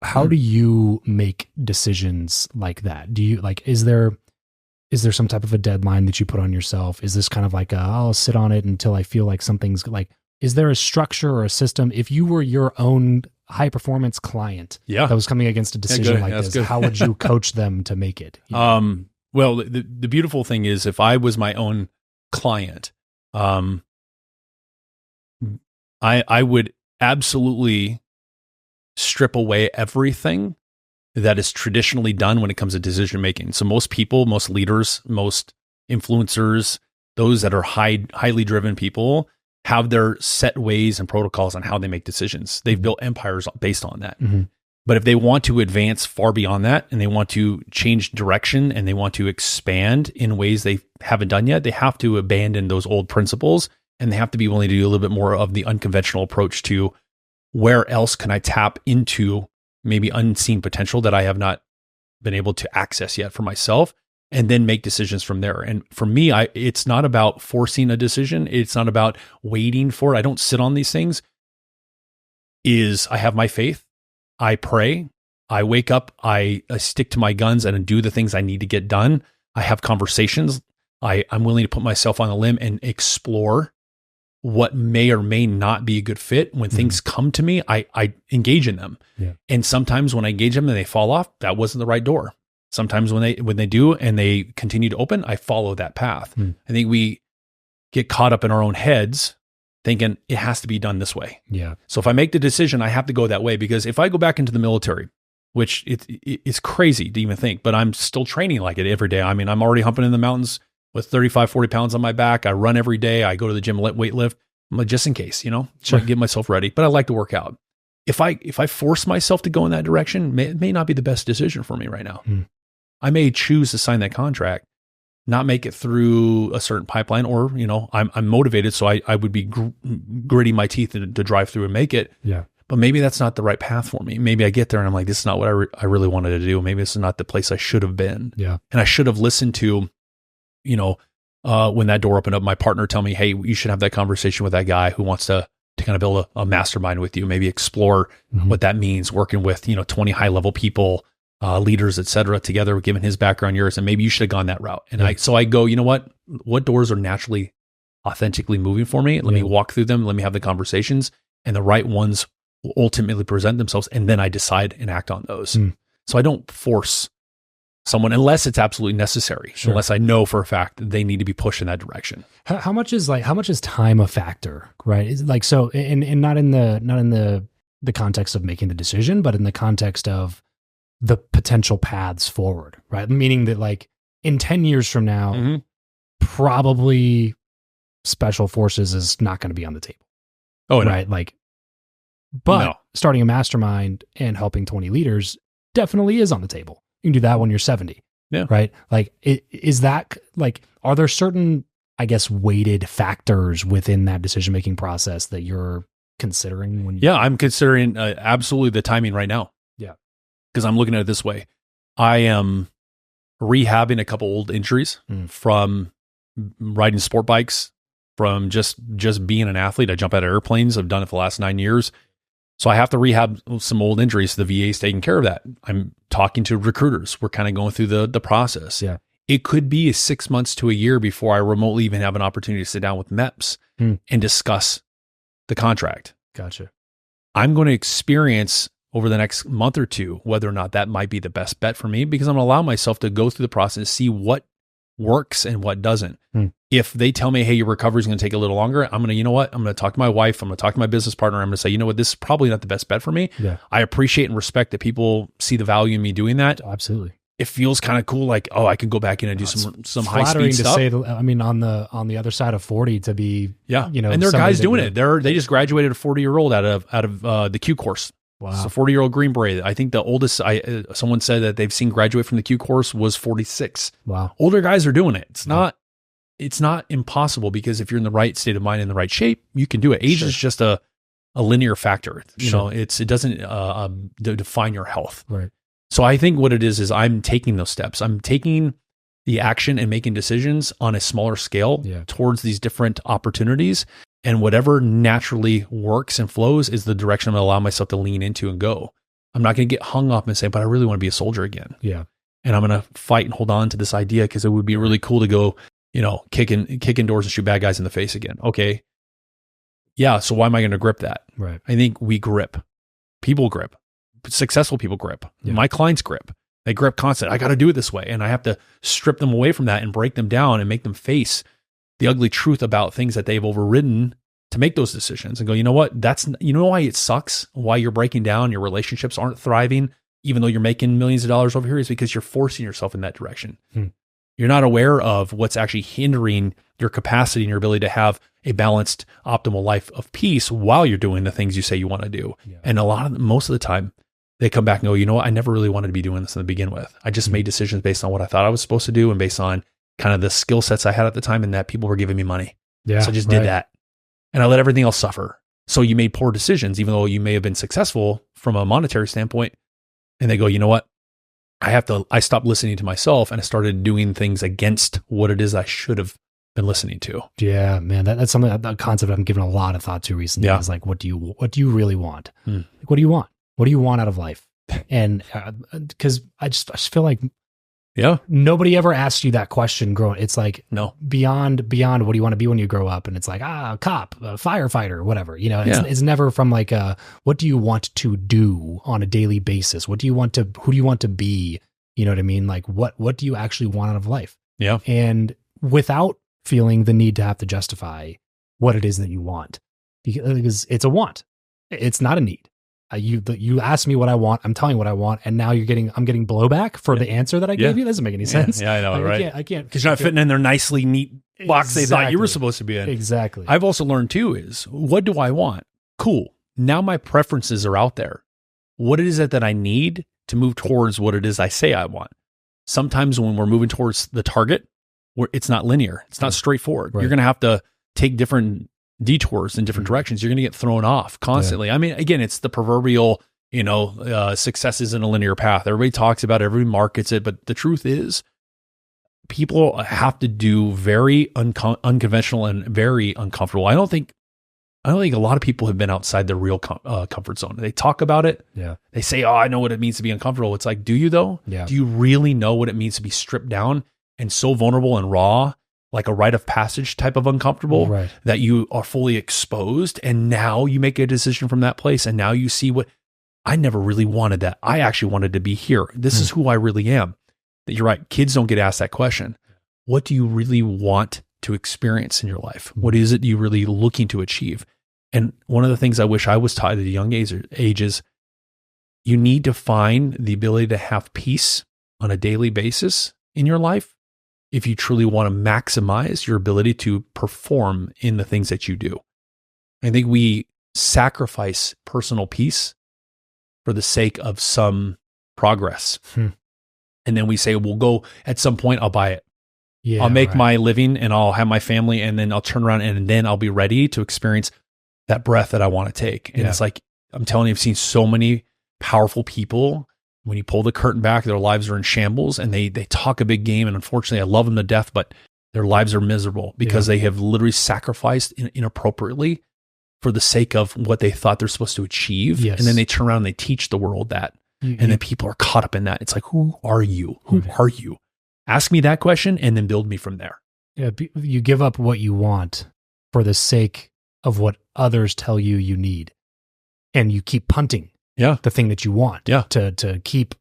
How do you make decisions like that? Do you is there some type of a deadline that you put on yourself? Is this kind of like I'll sit on it until I feel like something's like, is there a structure or a system? If you were your own high performance client that was coming against a decision like this, how would you coach them to make it? Well, the beautiful thing is, if I was my own client, I would absolutely strip away everything that is traditionally done when it comes to decision making. So most people, most leaders, most influencers, those that are highly driven people, have their set ways and protocols on how they make decisions. They've built empires based on that. But if they want to advance far beyond that, and they want to change direction, and they want to expand in ways they haven't done yet, they have to abandon those old principles, and they have to be willing to do a little bit more of the unconventional approach to, where else can I tap into maybe unseen potential that I have not been able to access yet for myself, and then make decisions from there. And for me, it's not about forcing a decision. It's not about waiting for it. I don't sit on these things. I have my faith. I pray. I wake up. I stick to my guns and do the things I need to get done. I have conversations. I'm willing to put myself on a limb and explore what may or may not be a good fit. When things come to me, I engage in them. And sometimes when I engage them and they fall off, that wasn't the right door. Sometimes when they do and they continue to open, I follow that path. I think we get caught up in our own heads thinking it has to be done this way. So if I make the decision, I have to go that way, because if I go back into the military which it's crazy to even think, but I'm still training like it every day. I mean, I'm already humping in the mountains with 35, 40 pounds on my back. I run every day. I go to the gym, weight lift. I'm like, just in case, Sure. get myself ready, but I like to work out. If I force myself to go in that direction, it may not be the best decision for me right now. I may choose to sign that contract, not make it through a certain pipeline, or, I'm motivated. So I would be gritting my teeth to drive through and make it. Yeah. But maybe that's not the right path for me. Maybe I get there and I'm like, this is not what I really wanted to do. Maybe this is not the place I should have been. Yeah. And I should have listened to, when that door opened up, my partner tell me, hey, you should have that conversation with that guy who wants to kind of build a mastermind with you, maybe explore what that means, working with, 20 high level people, leaders, et cetera, together, given his background, yours, and maybe you should have gone that route. And I go, you know what doors are naturally, authentically moving for me? Let me walk through them. Let me have the conversations, and the right ones will ultimately present themselves. And then I decide and act on those. So I don't force someone unless it's absolutely necessary, unless I know for a fact that they need to be pushed in that direction. How much is time a factor, right? Is like, so, and not in the context of making the decision, but in the context of the potential paths forward, right? Meaning that like in 10 years from now, probably special forces is not going to be on the table. Oh, right. No. Like, but starting a mastermind and helping 20 leaders definitely is on the table. You can do that when you're 70. Yeah. Right. Like, is that like, are there certain, I guess, weighted factors within that decision-making process that you're considering when you? I'm considering absolutely the timing right now. Yeah. Because I'm looking at it this way. I am rehabbing a couple old injuries from riding sport bikes, from just being an athlete. I jump out of airplanes. I've done it for the last 9 years. So I have to rehab some old injuries. The VA is taking care of that. I'm talking to recruiters. We're kind of going through the process. Yeah. It could be 6 months to a year before I remotely even have an opportunity to sit down with MEPS and discuss the contract. Gotcha. I'm going to experience over the next month or two whether or not that might be the best bet for me, because I'm going to allow myself to go through the process, see what works and what doesn't. If they tell me, hey, your recovery is going to take a little longer, I'm going to, I'm going to talk to my wife. I'm going to talk to my business partner. I'm going to say, this is probably not the best bet for me. Yeah. I appreciate and respect that people see the value in me doing that. Absolutely. It feels kind of cool. Like, I could go back in and do some high speed stuff. Say, on the other side of 40 to be, and there are guys doing it. They just graduated a 40-year-old out of the Q course. Wow. It's a 40-year-old Green Beret. I think the oldest someone said that they've seen graduate from the Q course was 46. Wow. Older guys are doing it. It's not impossible, because if you're in the right state of mind and the right shape, you can do it. Age is just a linear factor. It doesn't define your health. Right. So I think what it is I'm taking those steps. I'm taking the action and making decisions on a smaller scale towards these different opportunities. And whatever naturally works and flows is the direction I'm going to allow myself to lean into and go. I'm not going to get hung up and say, but I really want to be a soldier again. Yeah. And I'm going to fight and hold on to this idea, because it would be really cool to go, kicking doors and shoot bad guys in the face again. Okay. Yeah. So why am I going to grip that? Right. I think we grip. People grip. Successful people grip. Yeah. My clients grip. They grip constant. I got to do it this way. And I have to strip them away from that and break them down and make them face the ugly truth about things that they've overridden to make those decisions, and go, you know what? Why it sucks, why you're breaking down, your relationships aren't thriving, even though you're making millions of dollars over here, is because you're forcing yourself in that direction. You're not aware of what's actually hindering your capacity and your ability to have a balanced, optimal life of peace while you're doing the things you say you want to do. Yeah. And most of the time, they come back and go, you know what? I never really wanted to be doing this to begin with. I just made decisions based on what I thought I was supposed to do and based on kind of the skill sets I had at the time, and that people were giving me money. Yeah, so I just did that. And I let everything else suffer. So you made poor decisions, even though you may have been successful from a monetary standpoint. And they go, you know what? I stopped listening to myself, and I started doing things against what it is I should have been listening to. Yeah, man, that's something, that concept I've given a lot of thought to recently. Yeah. Is like, what do you really want? Like, what do you want? What do you want out of life? And because I just feel like, nobody ever asked you that question growing. It's like, no, beyond what do you want to be when you grow up? And it's like, cop, firefighter, whatever, it's never from like, what do you want to do on a daily basis? Who do you want to be? You know what I mean? Like, what do you actually want out of life? Yeah. And without feeling the need to have to justify what it is that you want, because it's a want. It's not a need. You asked me what I want. I'm telling you what I want, and now I'm getting blowback for the answer that I gave you. That doesn't make any sense. Yeah, I know, right? I can't because you're not fitting in their nicely neat box they thought you were supposed to be in. Exactly. I've also learned too is, what do I want? Cool. Now my preferences are out there. What is it that I need to move towards what it is I say I want? Sometimes when we're moving towards the target, it's not linear. It's not straightforward. Right. You're going to have to take different detours in different directions. You're going to get thrown off constantly. Yeah. I mean, again, it's the proverbial, success isn't a linear path. Everybody talks about it, everybody markets it, but the truth is people have to do very unconventional and very uncomfortable. I don't think a lot of people have been outside their real comfort zone. They talk about it. Yeah. They say, oh, I know what it means to be uncomfortable. It's like, do you though? Yeah. Do you really know what it means to be stripped down and so vulnerable and raw, like a rite of passage type of uncomfortable, that you are fully exposed, and now you make a decision from that place, and now you see what I never really wanted that. I actually wanted to be here. This is who I really am. That you're right. Kids don't get asked that question. What do you really want to experience in your life? What is it you're really looking to achieve? And one of the things I wish I was taught at a young age is you need to find the ability to have peace on a daily basis in your life if you truly want to maximize your ability to perform in the things that you do. I think we sacrifice personal peace for the sake of some progress. And then we say, we'll go at some point, I'll buy it. Yeah, I'll make my living and I'll have my family, and then I'll turn around and then I'll be ready to experience that breath that I want to take. And it's like, I'm telling you, I've seen so many powerful people. When you pull the curtain back, their lives are in shambles, and they talk a big game. And unfortunately, I love them to death, but their lives are miserable because they have literally sacrificed inappropriately for the sake of what they thought they're supposed to achieve. Yes. And then they turn around and they teach the world that. And then people are caught up in that. It's like, who are you? Who are you? Ask me that question and then build me from there. Yeah, you give up what you want for the sake of what others tell you need. And you keep punting the thing that you want to keep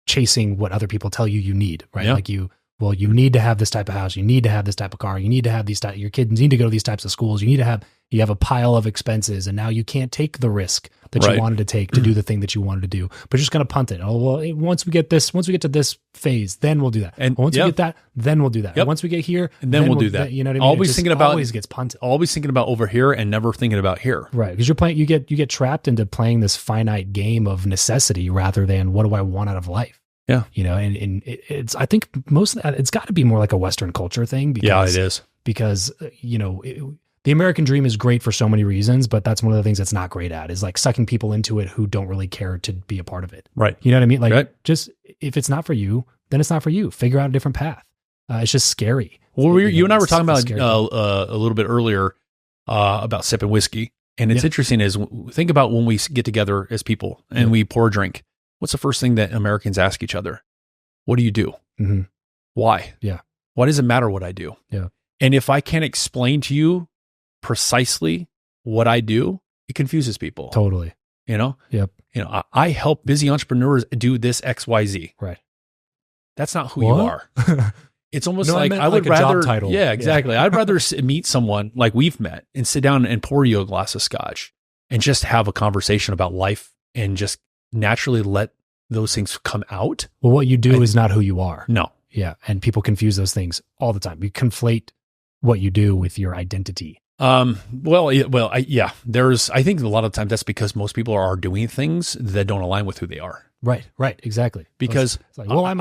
chasing what other people tell you need, right? Like you need to have this type of house. You need to have this type of car. You need to have your kids need to go to these types of schools. You have a pile of expenses, and now you can't take the risk that you wanted to take to do the thing that you wanted to do, but you're just going to punt it. Oh, well, once we get to this phase, then we'll do that. And once we get that, then we'll do that. And once we get here, and then we'll do that. You know what I mean? Always gets punted. Always thinking about over here and never thinking about here. Right. Because you get trapped into playing this finite game of necessity rather than what do I want out of life? Yeah. And it's, I think most of that, it's got to be more like a Western culture thing. Because, it is. Because, the American dream is great for so many reasons, but that's one of the things it's not great at, is like sucking people into it who don't really care to be a part of it. Right. You know what I mean? Like just, if it's not for you, then it's not for you. Figure out a different path. It's just scary. Well, you and I were talking about a little bit earlier about sipping whiskey. And it's interesting is think about when we get together as people and we pour a drink. What's the first thing that Americans ask each other? What do you do? Mm-hmm. Why? Yeah. Why does it matter what I do? Yeah. And if I can't explain to you precisely what I do, it confuses people. Totally. Yep. I help busy entrepreneurs do this XYZ. Right. That's not who you are. It's almost like I would like rather. A job title. Yeah, exactly. I'd rather meet someone like we've met and sit down and pour you a glass of scotch and just have a conversation about life and just naturally let those things come out. Well, what you do is not who you are. No. Yeah. And people confuse those things all the time. You conflate what you do with your identity. I think a lot of times that's because most people are doing things that don't align with who they are. Right, exactly. Because it's like, well, I'm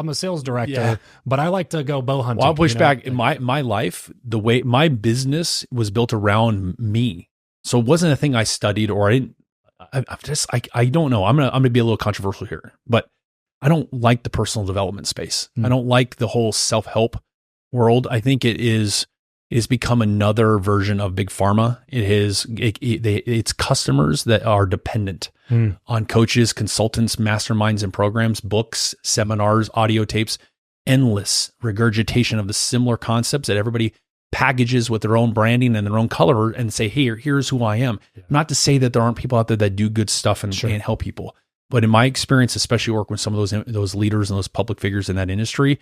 a sales director, but I like to go bow hunting. Well, I'll push back. In my life, the way my business was built around me, so it wasn't a thing I studied or I didn't. I don't know. I'm gonna be a little controversial here, but I don't like the personal development space. I don't like the whole self-help world. I think it's become another version of big pharma. It's customers that are dependent on coaches, consultants, masterminds, and programs, books, seminars, audio tapes, endless regurgitation of the similar concepts that everybody packages with their own branding and their own color and say, hey, here's who I am. Yeah. Not to say that there aren't people out there that do good stuff and help people. But in my experience, especially working with some of those leaders and those public figures in that industry,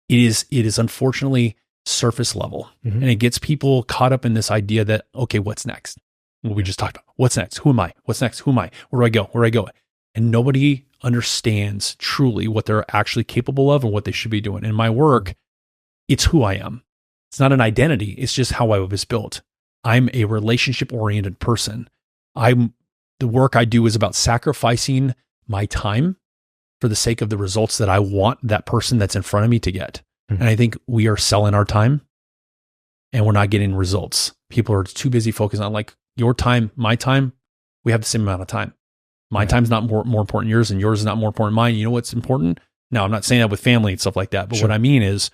it is unfortunately surface level. And it gets people caught up in this idea that, okay, what's next? what we just talked about. What's next? Who am I? What's next? Who am I? Where do I go? Where do I go? And nobody understands truly what they're actually capable of and what they should be doing. In my work, it's who I am. It's not an identity. It's just how I was built. I'm a relationship-oriented person. The work I do is about sacrificing my time for the sake of the results that I want that person that's in front of me to get. And I think we are selling our time and we're not getting results. People are too busy focusing on like your time, my time. We have the same amount of time. My time's not more important than yours, and yours is not more important than mine. You know what's important? Now, I'm not saying that with family and stuff like that, but what I mean is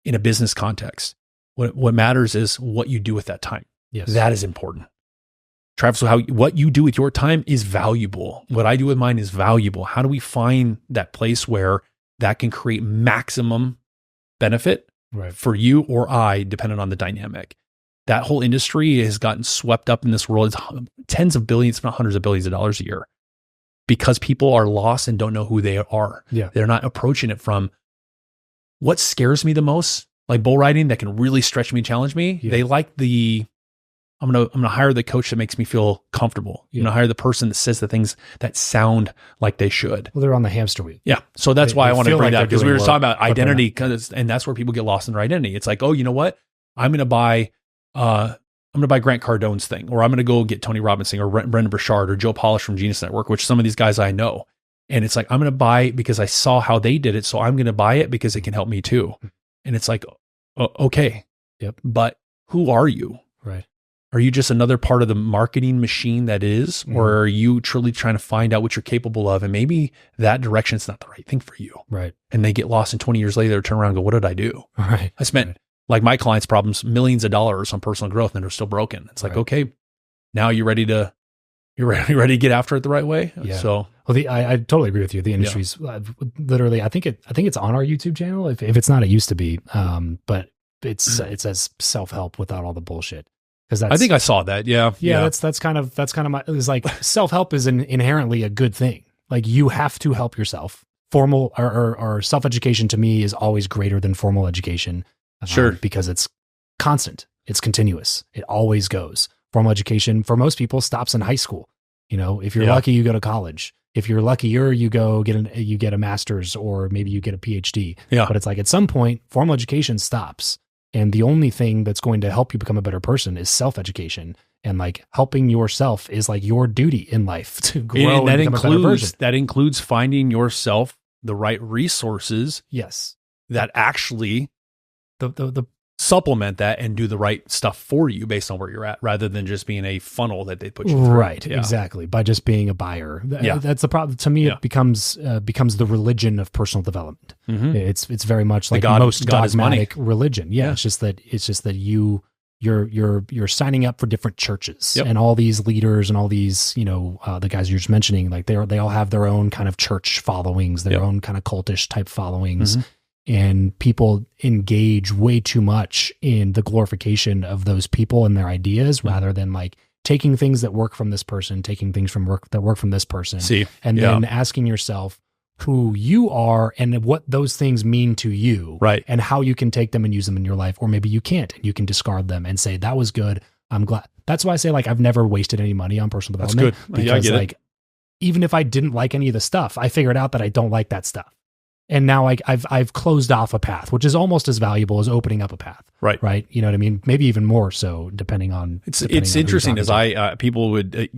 in a business context, what matters is what you do with that time. Yes. That is important. Travis, so what you do with your time is valuable. What I do with mine is valuable. How do we find that place where that can create maximum benefit for you or I, depending on the dynamic? That whole industry has gotten swept up in this world. It's tens of billions, if not hundreds of billions of dollars a year, because people are lost and don't know who they are. Yeah. They're not approaching it from what scares me the most, like bull riding that can really stretch me and challenge me. Yeah. They like I'm gonna hire the coach that makes me feel comfortable. Yeah. I'm gonna hire the person that says the things that sound like they should. Well, they're on the hamster wheel. Yeah. So that's why I want to bring that, because we were talking about identity, and that's where people get lost in their identity. It's like, oh, you know what? I'm gonna buy Grant Cardone's thing, or I'm gonna go get Tony Robbins' thing, or Brendan Burchard, or Joe Polish from Genius Network, which some of these guys I know. And it's like, I'm gonna buy it because I saw how they did it, so I'm gonna buy it because it can help me too. And it's like, okay. Yep. But who are you? Right. Are you just another part of the marketing machine that is, or are you truly trying to find out what you're capable of? And maybe that direction is not the right thing for you. Right. And they get lost, and 20 years later, they turn around and go, what did I do? Right. I spent like my clients' problems, millions of dollars on personal growth, and they're still broken. It's like, okay, now you're ready to get after it the right way. Yeah. So, well, I totally agree with you. The industry's literally, I think it's on our YouTube channel. If it's not, it used to be. But it says self-help without all the bullshit. I think I saw that. Yeah. That's kind of my, it's like self-help is inherently a good thing. Like you have to help yourself. Formal or self-education to me is always greater than formal education. Sure. Because it's constant. It's continuous. It always goes. Formal education for most people stops in high school. You know, if you're lucky, you go to college. If you're luckier, you get a master's, or maybe you get a PhD. Yeah. But it's like at some point, formal education stops. And the only thing that's going to help you become a better person is self-education. And like helping yourself is like your duty in life to grow and become a better version. That includes finding yourself the right resources. Yes. That actually the supplement that and do the right stuff for you based on where you're at, rather than just being a funnel that they put you through. Right. Yeah. Exactly. By just being a buyer. That's the problem. To me, it becomes the religion of personal development. Mm-hmm. It's very much like most dogmatic religion. Yeah. It's just that you're signing up for different churches, and all these leaders and all these, the guys you're just mentioning, like they all have their own kind of church followings, their own kind of cultish type followings. Mm-hmm. And people engage way too much in the glorification of those people and their ideas, rather than like taking things that work from this person, taking things that work from this person, then asking yourself who you are and what those things mean to you, right? And how you can take them and use them in your life, or maybe you can't, and you can discard them and say, that was good. I'm glad. That's why I say, like, I've never wasted any money on personal development. That's good. Because like, even if I didn't like any of the stuff, I figured out that I don't like that stuff. And now I've closed off a path, which is almost as valuable as opening up a path. Right. Right. You know what I mean? Maybe even more so, depending on. It's interesting as people would,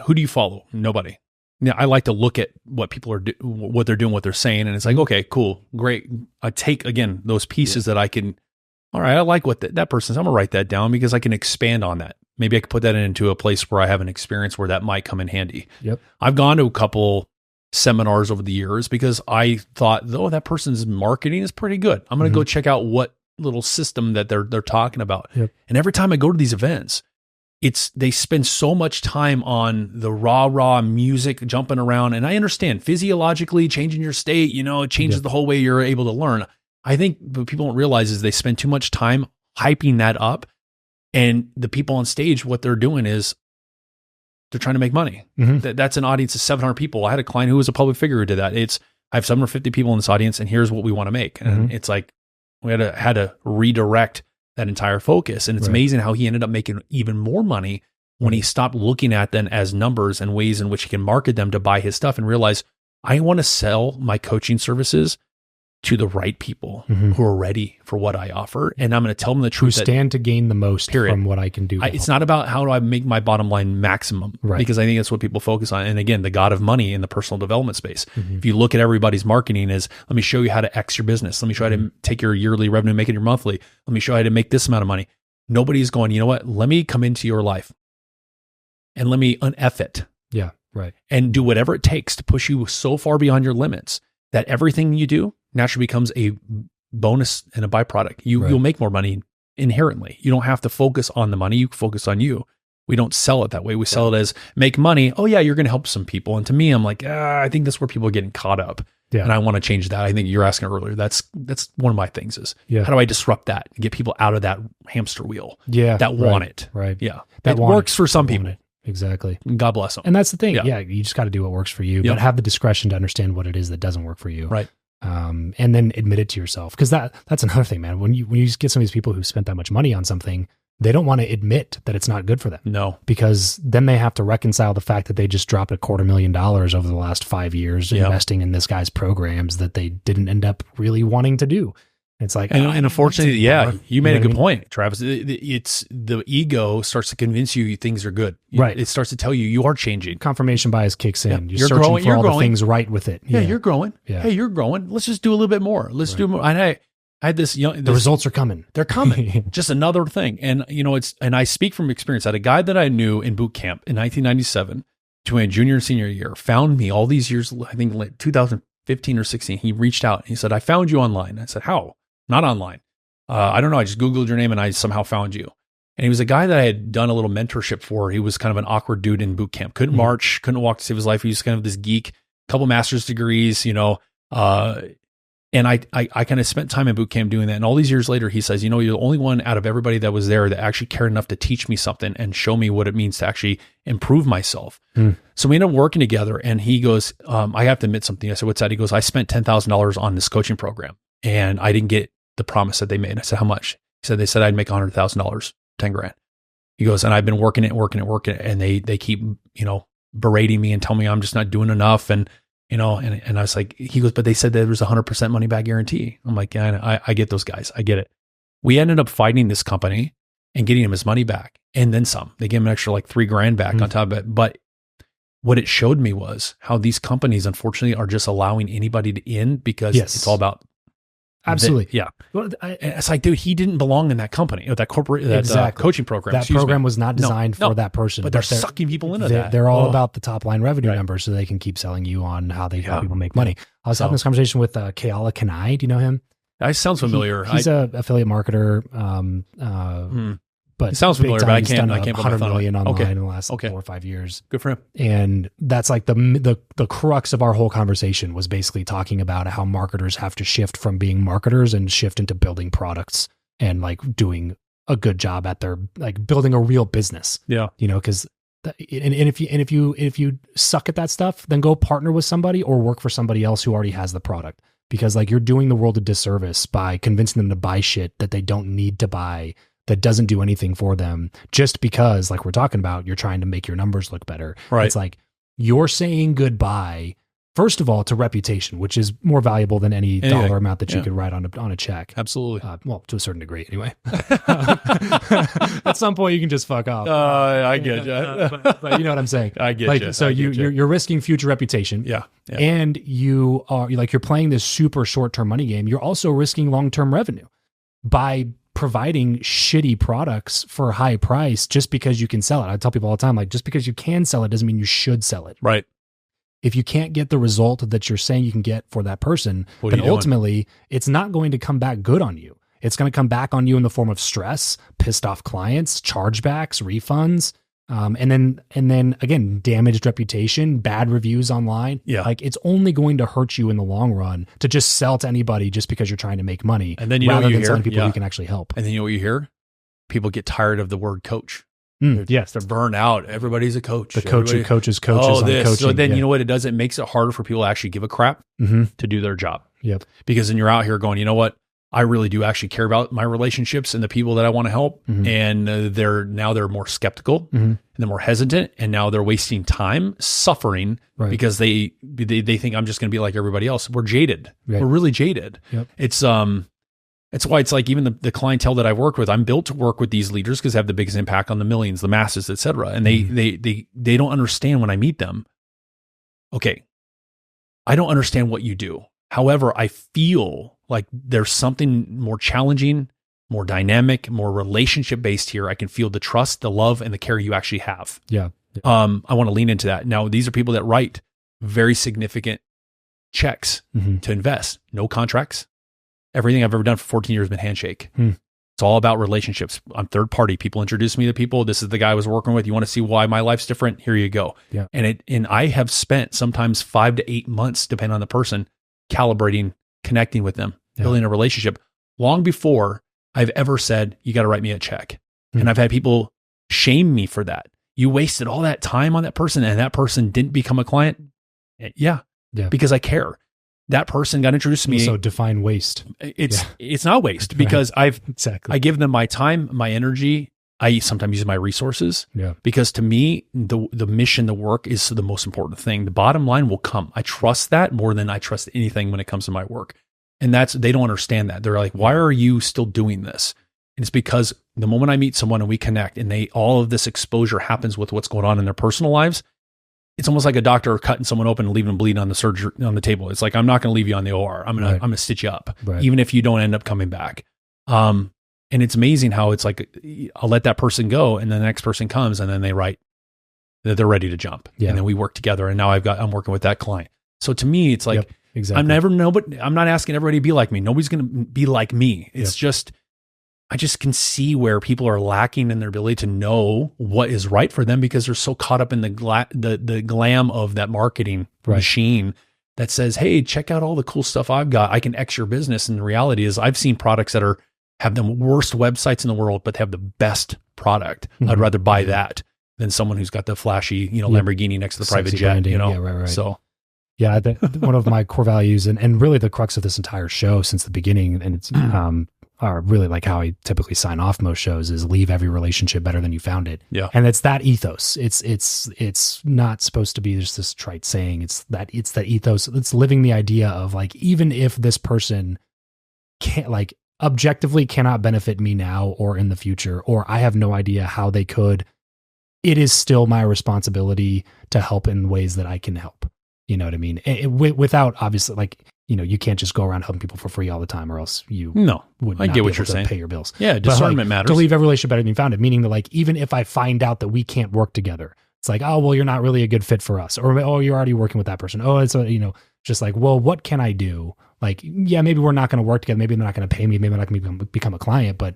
who do you follow? Nobody. Now, I like to look at what people are what they're doing, what they're saying. And it's like, okay, cool, great. I take, again, those pieces that I can, all right, I like what that person says. I'm going to write that down because I can expand on that. Maybe I could put that into a place where I have an experience where that might come in handy. Yep. I've gone to a couple seminars over the years because I thought, oh, that person's marketing is pretty good. I'm going to go check out what little system that they're talking about. Yep. And every time I go to these events, they spend so much time on the raw music, jumping around. And I understand physiologically changing your state, it changes the whole way you're able to learn. I think what people don't realize is they spend too much time hyping that up. And the people on stage, what they're doing is they're trying to make money. Mm-hmm. That's an audience of 700 people. I had a client who was a public figure who did that. I have 750 people in this audience, and here's what we want to make. And it's like, we had to redirect that entire focus. And it's amazing how he ended up making even more money when he stopped looking at them as numbers and ways in which he can market them to buy his stuff and realize, I want to sell my coaching services to the right people who are ready for what I offer. And I'm going to tell them the truth. Who stand to gain the most from what I can do. It's not about how do I make my bottom line maximum, because I think that's what people focus on. And again, the god of money in the personal development space. If you look at everybody's marketing is, let me show you how to X your business. Let me show you how to take your yearly revenue, make it your monthly. Let me show you how to make this amount of money. Nobody's going, you know what? Let me come into your life and let me un-F it. Yeah, right. And do whatever it takes to push you so far beyond your limits that everything you do naturally becomes a bonus and a byproduct. You'll make more money inherently. You don't have to focus on the money. You focus on you. We don't sell it that way. We sell it as make money. Oh yeah, you're going to help some people. And to me, I'm like, I think that's where people are getting caught up. Yeah. And I want to change that. I think you're asking earlier. That's one of my things is how do I disrupt that and get people out of that hamster wheel? Yeah. That want it. Right. Yeah. That works for some people. Exactly. God bless them. And that's the thing. Yeah. You just got to do what works for you, but have the discretion to understand what it is that doesn't work for you. Right. And then admit it to yourself. Because that's another thing, man. When you get some of these people who spent that much money on something, they don't want to admit that it's not good for them. No. Because then they have to reconcile the fact that they just dropped $250,000 over the last 5 years investing in this guy's programs that they didn't end up really wanting to do. It's like, and unfortunately, you made a good point, Travis. It's the ego starts to convince you things are good. Right. It starts to tell you are changing. Confirmation bias kicks in. You're searching growing, for all the things right with it. Yeah, you're growing. Yeah. Hey, you're growing. Let's just do a little bit more. Let's do more. And I had this, the results are coming. They're coming. Just another thing. And and I speak from experience. I had a guy that I knew in boot camp in 1997 to my junior and senior year, found me all these years, I think like 2015 or 16. He reached out and he said, I found you online. I said, how? Not online. I don't know. I just Googled your name and I somehow found you. And he was a guy that I had done a little mentorship for. He was kind of an awkward dude in boot camp. Couldn't march, couldn't walk to save his life. He was kind of this geek, couple master's degrees, and I kind of spent time in boot camp doing that. And all these years later, he says, you're the only one out of everybody that was there that actually cared enough to teach me something and show me what it means to actually improve myself. So we ended up working together and he goes, I have to admit something. I said, what's that? He goes, I spent $10,000 on this coaching program and I didn't get the promise that they made. I said, how much? He said, they said I'd make $100,000, $10,000. He goes, and I've been working it. And they keep, berating me and telling me I'm just not doing enough. And, and I was like, he goes, but they said there was 100% money back guarantee. I'm like, yeah, I get those guys. I get it. We ended up fighting this company and getting him his money back and then some. They gave him an extra like $3,000 back on top of it. But what it showed me was how these companies, unfortunately, are just allowing anybody to in because it's all about absolutely. Well, it's like, dude, he didn't belong in that company or that corporate, coaching program. That program was not designed for that person. But they're sucking people into that. They're all about the top line revenue numbers so they can keep selling you on how they help people make money. I was having this conversation with Kayala Kanai. Do you know him? That sounds familiar. He's an affiliate marketer. But it sounds familiar, but I can't put $100 million online in the last 4 or 5 years. Good for him. And that's like the crux of our whole conversation was basically talking about how marketers have to shift from being marketers and shift into building products and like doing a good job at their like building a real business. Yeah. Because if you suck at that stuff, then go partner with somebody or work for somebody else who already has the product. Because like you're doing the world a disservice by convincing them to buy shit that they don't need to buy, that doesn't do anything for them just because, like we're talking about, you're trying to make your numbers look better. Right. It's like you're saying goodbye, first of all, to reputation, which is more valuable than any dollar amount that you could write on a check. Absolutely. Well, to a certain degree, anyway. At some point, you can just fuck off. I get you. But you know what I'm saying. I get you. So you're risking future reputation. Yeah. And you're playing this super short-term money game. You're also risking long-term revenue by providing shitty products for a high price just because you can sell it. I tell people all the time, like, just because you can sell it doesn't mean you should sell it. Right. If you can't get the result that you're saying you can get for that person, then ultimately it's not going to come back good on you. It's going to come back on you in the form of stress, pissed off clients, chargebacks, refunds, and then again, damaged reputation, bad reviews online. Yeah. Like it's only going to hurt you in the long run to just sell to anybody just because you're trying to make money. And then rather than selling people you can actually help. And then you know what you hear? People get tired of the word coach. Yes, they're burned out. Everybody's a coach. The coach who coaches on coaching. So then you know what it does? It makes it harder for people to actually give a crap to do their job. Yep. Because then you're out here going, you know what? I really do actually care about my relationships and the people that I want to help. And they're more skeptical and they're more hesitant. And now they're wasting time suffering because they think I'm just going to be like everybody else. We're jaded. We're really jaded. Yep. It's why it's like even the clientele that I've worked with, I'm built to work with these leaders because they have the biggest impact on the millions, the masses, et cetera. And they don't understand when I meet them. Okay, I don't understand what you do. However, I feel like there's something more challenging, more dynamic, more relationship based here. I can feel the trust, the love, and the care you actually have. Yeah. I want to lean into that. Now, these are people that write very significant checks to invest. No contracts. Everything I've ever done for 14 years has been handshake. It's all about relationships. I'm third party. People introduce me to people. This is the guy I was working with. You want to see why my life's different? Here you go. Yeah. And I have spent sometimes 5 to 8 months, depending on the person, calibrating, connecting with them, building a relationship long before I've ever said, you got to write me a check. And I've had people shame me for that. You wasted all that time on that person and that person didn't become a client. Yeah. Because I care. That person got introduced to me. So define waste. It's not waste because I give them my time, my energy. I sometimes use my resources because to me, the mission, the work is the most important thing. The bottom line will come. I trust that more than I trust anything when it comes to my work. And they don't understand that. They're like, why are you still doing this? And it's because the moment I meet someone and we connect and all of this exposure happens with what's going on in their personal lives, it's almost like a doctor cutting someone open and leaving them bleeding on the table. It's like, I'm not going to leave you on the OR. I'm going to stitch you up, even if you don't end up coming back. And it's amazing how it's like, I'll let that person go and then the next person comes and then they write that they're ready to jump. Yeah. And then we work together and now I'm working with that client. So to me, it's like, exactly. I'm not asking everybody to be like me. Nobody's going to be like me. It's just, I just can see where people are lacking in their ability to know what is right for them because they're so caught up in the glam of that marketing machine that says, hey, check out all the cool stuff I've got. I can X your business. And the reality is I've seen products that have the worst websites in the world, but they have the best product. I'd rather buy that than someone who's got the flashy, Lamborghini next to the private jet, branding. So. Yeah, one of my core values and really the crux of this entire show since the beginning, and it's are really like how I typically sign off most shows is leave every relationship better than you found it. Yeah. And it's that ethos. It's not supposed to be just this trite saying. It's that ethos. It's living the idea of like, even if this person can't objectively cannot benefit me now or in the future, or I have no idea how they could, it is still my responsibility to help in ways that I can help. You know what I mean? Without obviously you can't just go around helping people for free all the time, or else you would not get what you're saying. Pay your bills. Yeah, discernment matters. To leave every relationship better than you found it, meaning that even if I find out that we can't work together, it's like, oh well, you're not really a good fit for us, or oh, you're already working with that person. Oh, it's just like, well, what can I do? Like, yeah, maybe we're not going to work together. Maybe they're not going to pay me. Maybe I'm not going to become a client. But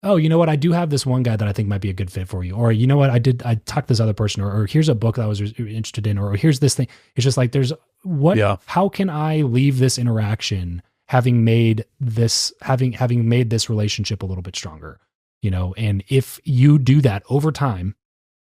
oh, you know what? I do have this one guy that I think might be a good fit for you. Or you know what? I talked to this other person, or here's a book that I was interested in, or here's this thing. It's just like how can I leave this interaction having made this relationship a little bit stronger? And if you do that over time,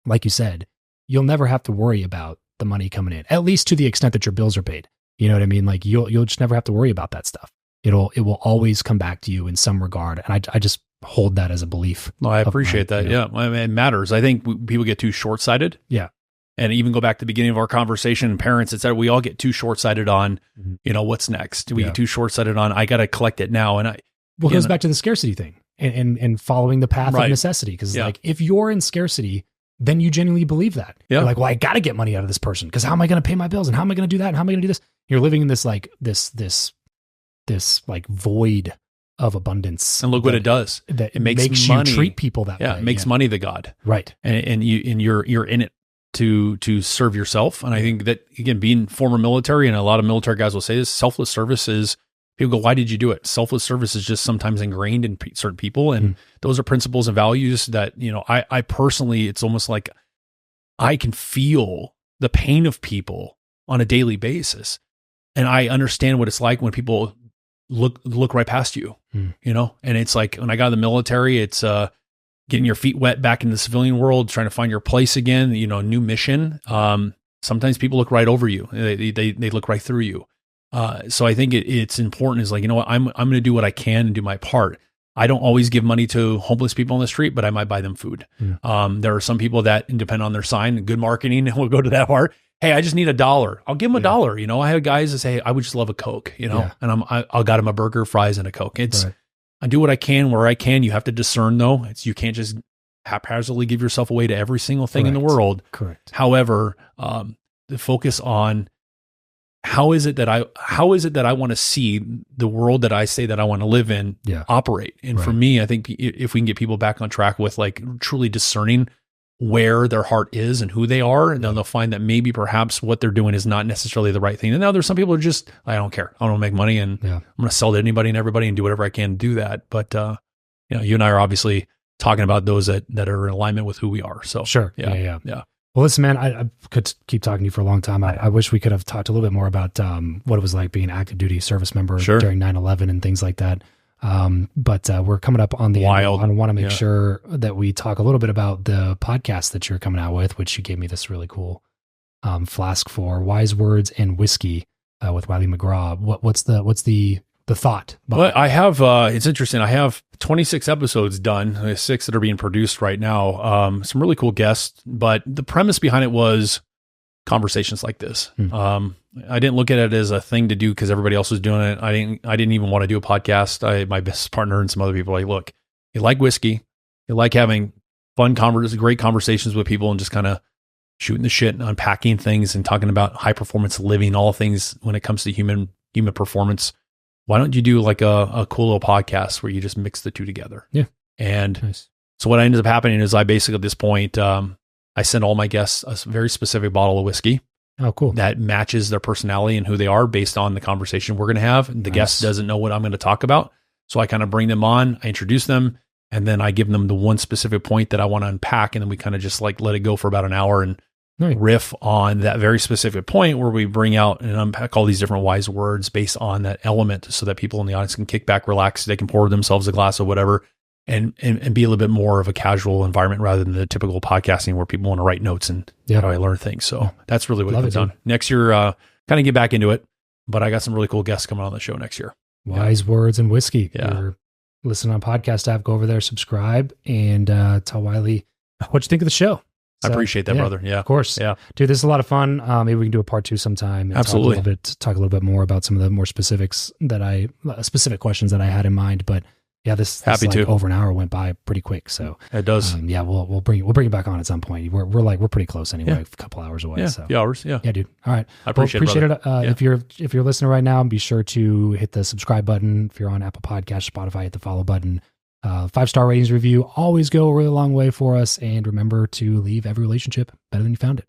like you said, you'll never have to worry about the money coming in, at least to the extent that your bills are paid. You know what I mean? Like you'll just never have to worry about that stuff. It will always come back to you in some regard. And I just hold that as a belief. No, I appreciate that. Yeah. I mean, it matters. I think people get too short-sighted. Yeah. And even go back to the beginning of our conversation, parents, et cetera, we all get too short-sighted on, what's next. We get too short-sighted on, I got to collect it now. And it goes back to the scarcity thing and following the path of necessity. Because like, if you're in scarcity, then you genuinely believe that. Yeah. You're like, well, I got to get money out of this person because how am I going to pay my bills? And how am I going to do that? And how am I going to do this? You're living in this void of abundance. And look what it does. It makes money, you treat people that way. It makes money the god. Right. And you're in it to serve yourself. And I think that, again, being former military, and a lot of military guys will say this, selfless service is, people go, why did you do it? Selfless service is just sometimes ingrained in certain people. And those are principles and values that, I personally, it's almost like I can feel the pain of people on a daily basis. And I understand what it's like when people look right past you, and it's like, when I got in the military, it's, getting your feet wet back in the civilian world, trying to find your place again, new mission. Sometimes people look right over you. They look right through you. So I think it's important is like, you know what, I'm going to do what I can and do my part. I don't always give money to homeless people on the street, but I might buy them food. There are some people that depend on their sign and good marketing and will go to that part. Hey, I just need $1. I'll give them $1. You know, I have guys that say, I would just love a Coke, you know, and I'll got them a burger, fries, and a Coke. I do what I can where I can. You have to discern though. You can't just haphazardly give yourself away to every single thing in the world. Correct. However, the focus on how is it that I want to see the world that I say that I want to live in operate? And for me, I think if we can get people back on track with like truly discerning where their heart is and who they are, and then they'll find that maybe perhaps what they're doing is not necessarily the right thing. And now there's some people who are just, I don't care. I don't want to make money and I'm going to sell to anybody and everybody and do whatever I can to do that. But, you know, you and I are obviously talking about those that are in alignment with who we are. So sure. Yeah. Well, listen, man, I could keep talking to you for a long time. I wish we could have talked a little bit more about what it was like being an active duty service member during 9/11 and things like that. But we're coming up on the end. I want to make sure that we talk a little bit about the podcast that you're coming out with, which you gave me this really cool flask for, Wise Words and Whiskey with Wylie McGraw. What's the thought? Well, I have, it's interesting. I have 26 episodes done, 6 that are being produced right now. Some really cool guests, but the premise behind it was conversations like this. I didn't look at it as a thing to do because everybody else was doing it. I didn't even want to do a podcast. My business partner and some other people were like, look, you like whiskey, you like having fun great conversations with people and just kind of shooting the shit and unpacking things and talking about high performance living, all things when it comes to human performance. Why don't you do like a cool little podcast where you just mix the two together? Yeah. And so what ended up happening is I basically at this point, I send all my guests a very specific bottle of whiskey. Oh, cool. That matches their personality and who they are based on the conversation we're going to have. The guest doesn't know what I'm going to talk about. So I kind of bring them on, I introduce them, and then I give them the one specific point that I want to unpack. And then we kind of just like let it go for about an hour and riff on that very specific point where we bring out and unpack all these different wise words based on that element so that people in the audience can kick back, relax, they can pour themselves a glass of whatever and be a little bit more of a casual environment rather than the typical podcasting where people want to write notes and how do I learn things. So that's really what it comes on. Next year, kind of get back into it, but I got some really cool guests coming on the show next year. Wise Words and Whiskey. Yeah. You're listening on podcast app, go over there, subscribe, and tell Wylie what you think of the show. So, I appreciate that, brother. Yeah, of course. Yeah, dude, this is a lot of fun. Maybe we can do a part 2 sometime. And absolutely. Talk a little bit more about some of the more specifics specific questions that I had in mind. But yeah, this over an hour went by pretty quick. So it does. We'll bring you back on at some point. We're pretty close anyway. A couple hours away. Yeah, so. few hours. Yeah, dude. All right, I appreciate it. If you're listening right now, be sure to hit the subscribe button. If you're on Apple Podcasts, Spotify, hit the follow button. 5-star ratings review always go a really long way for us. And remember to leave every relationship better than you found it.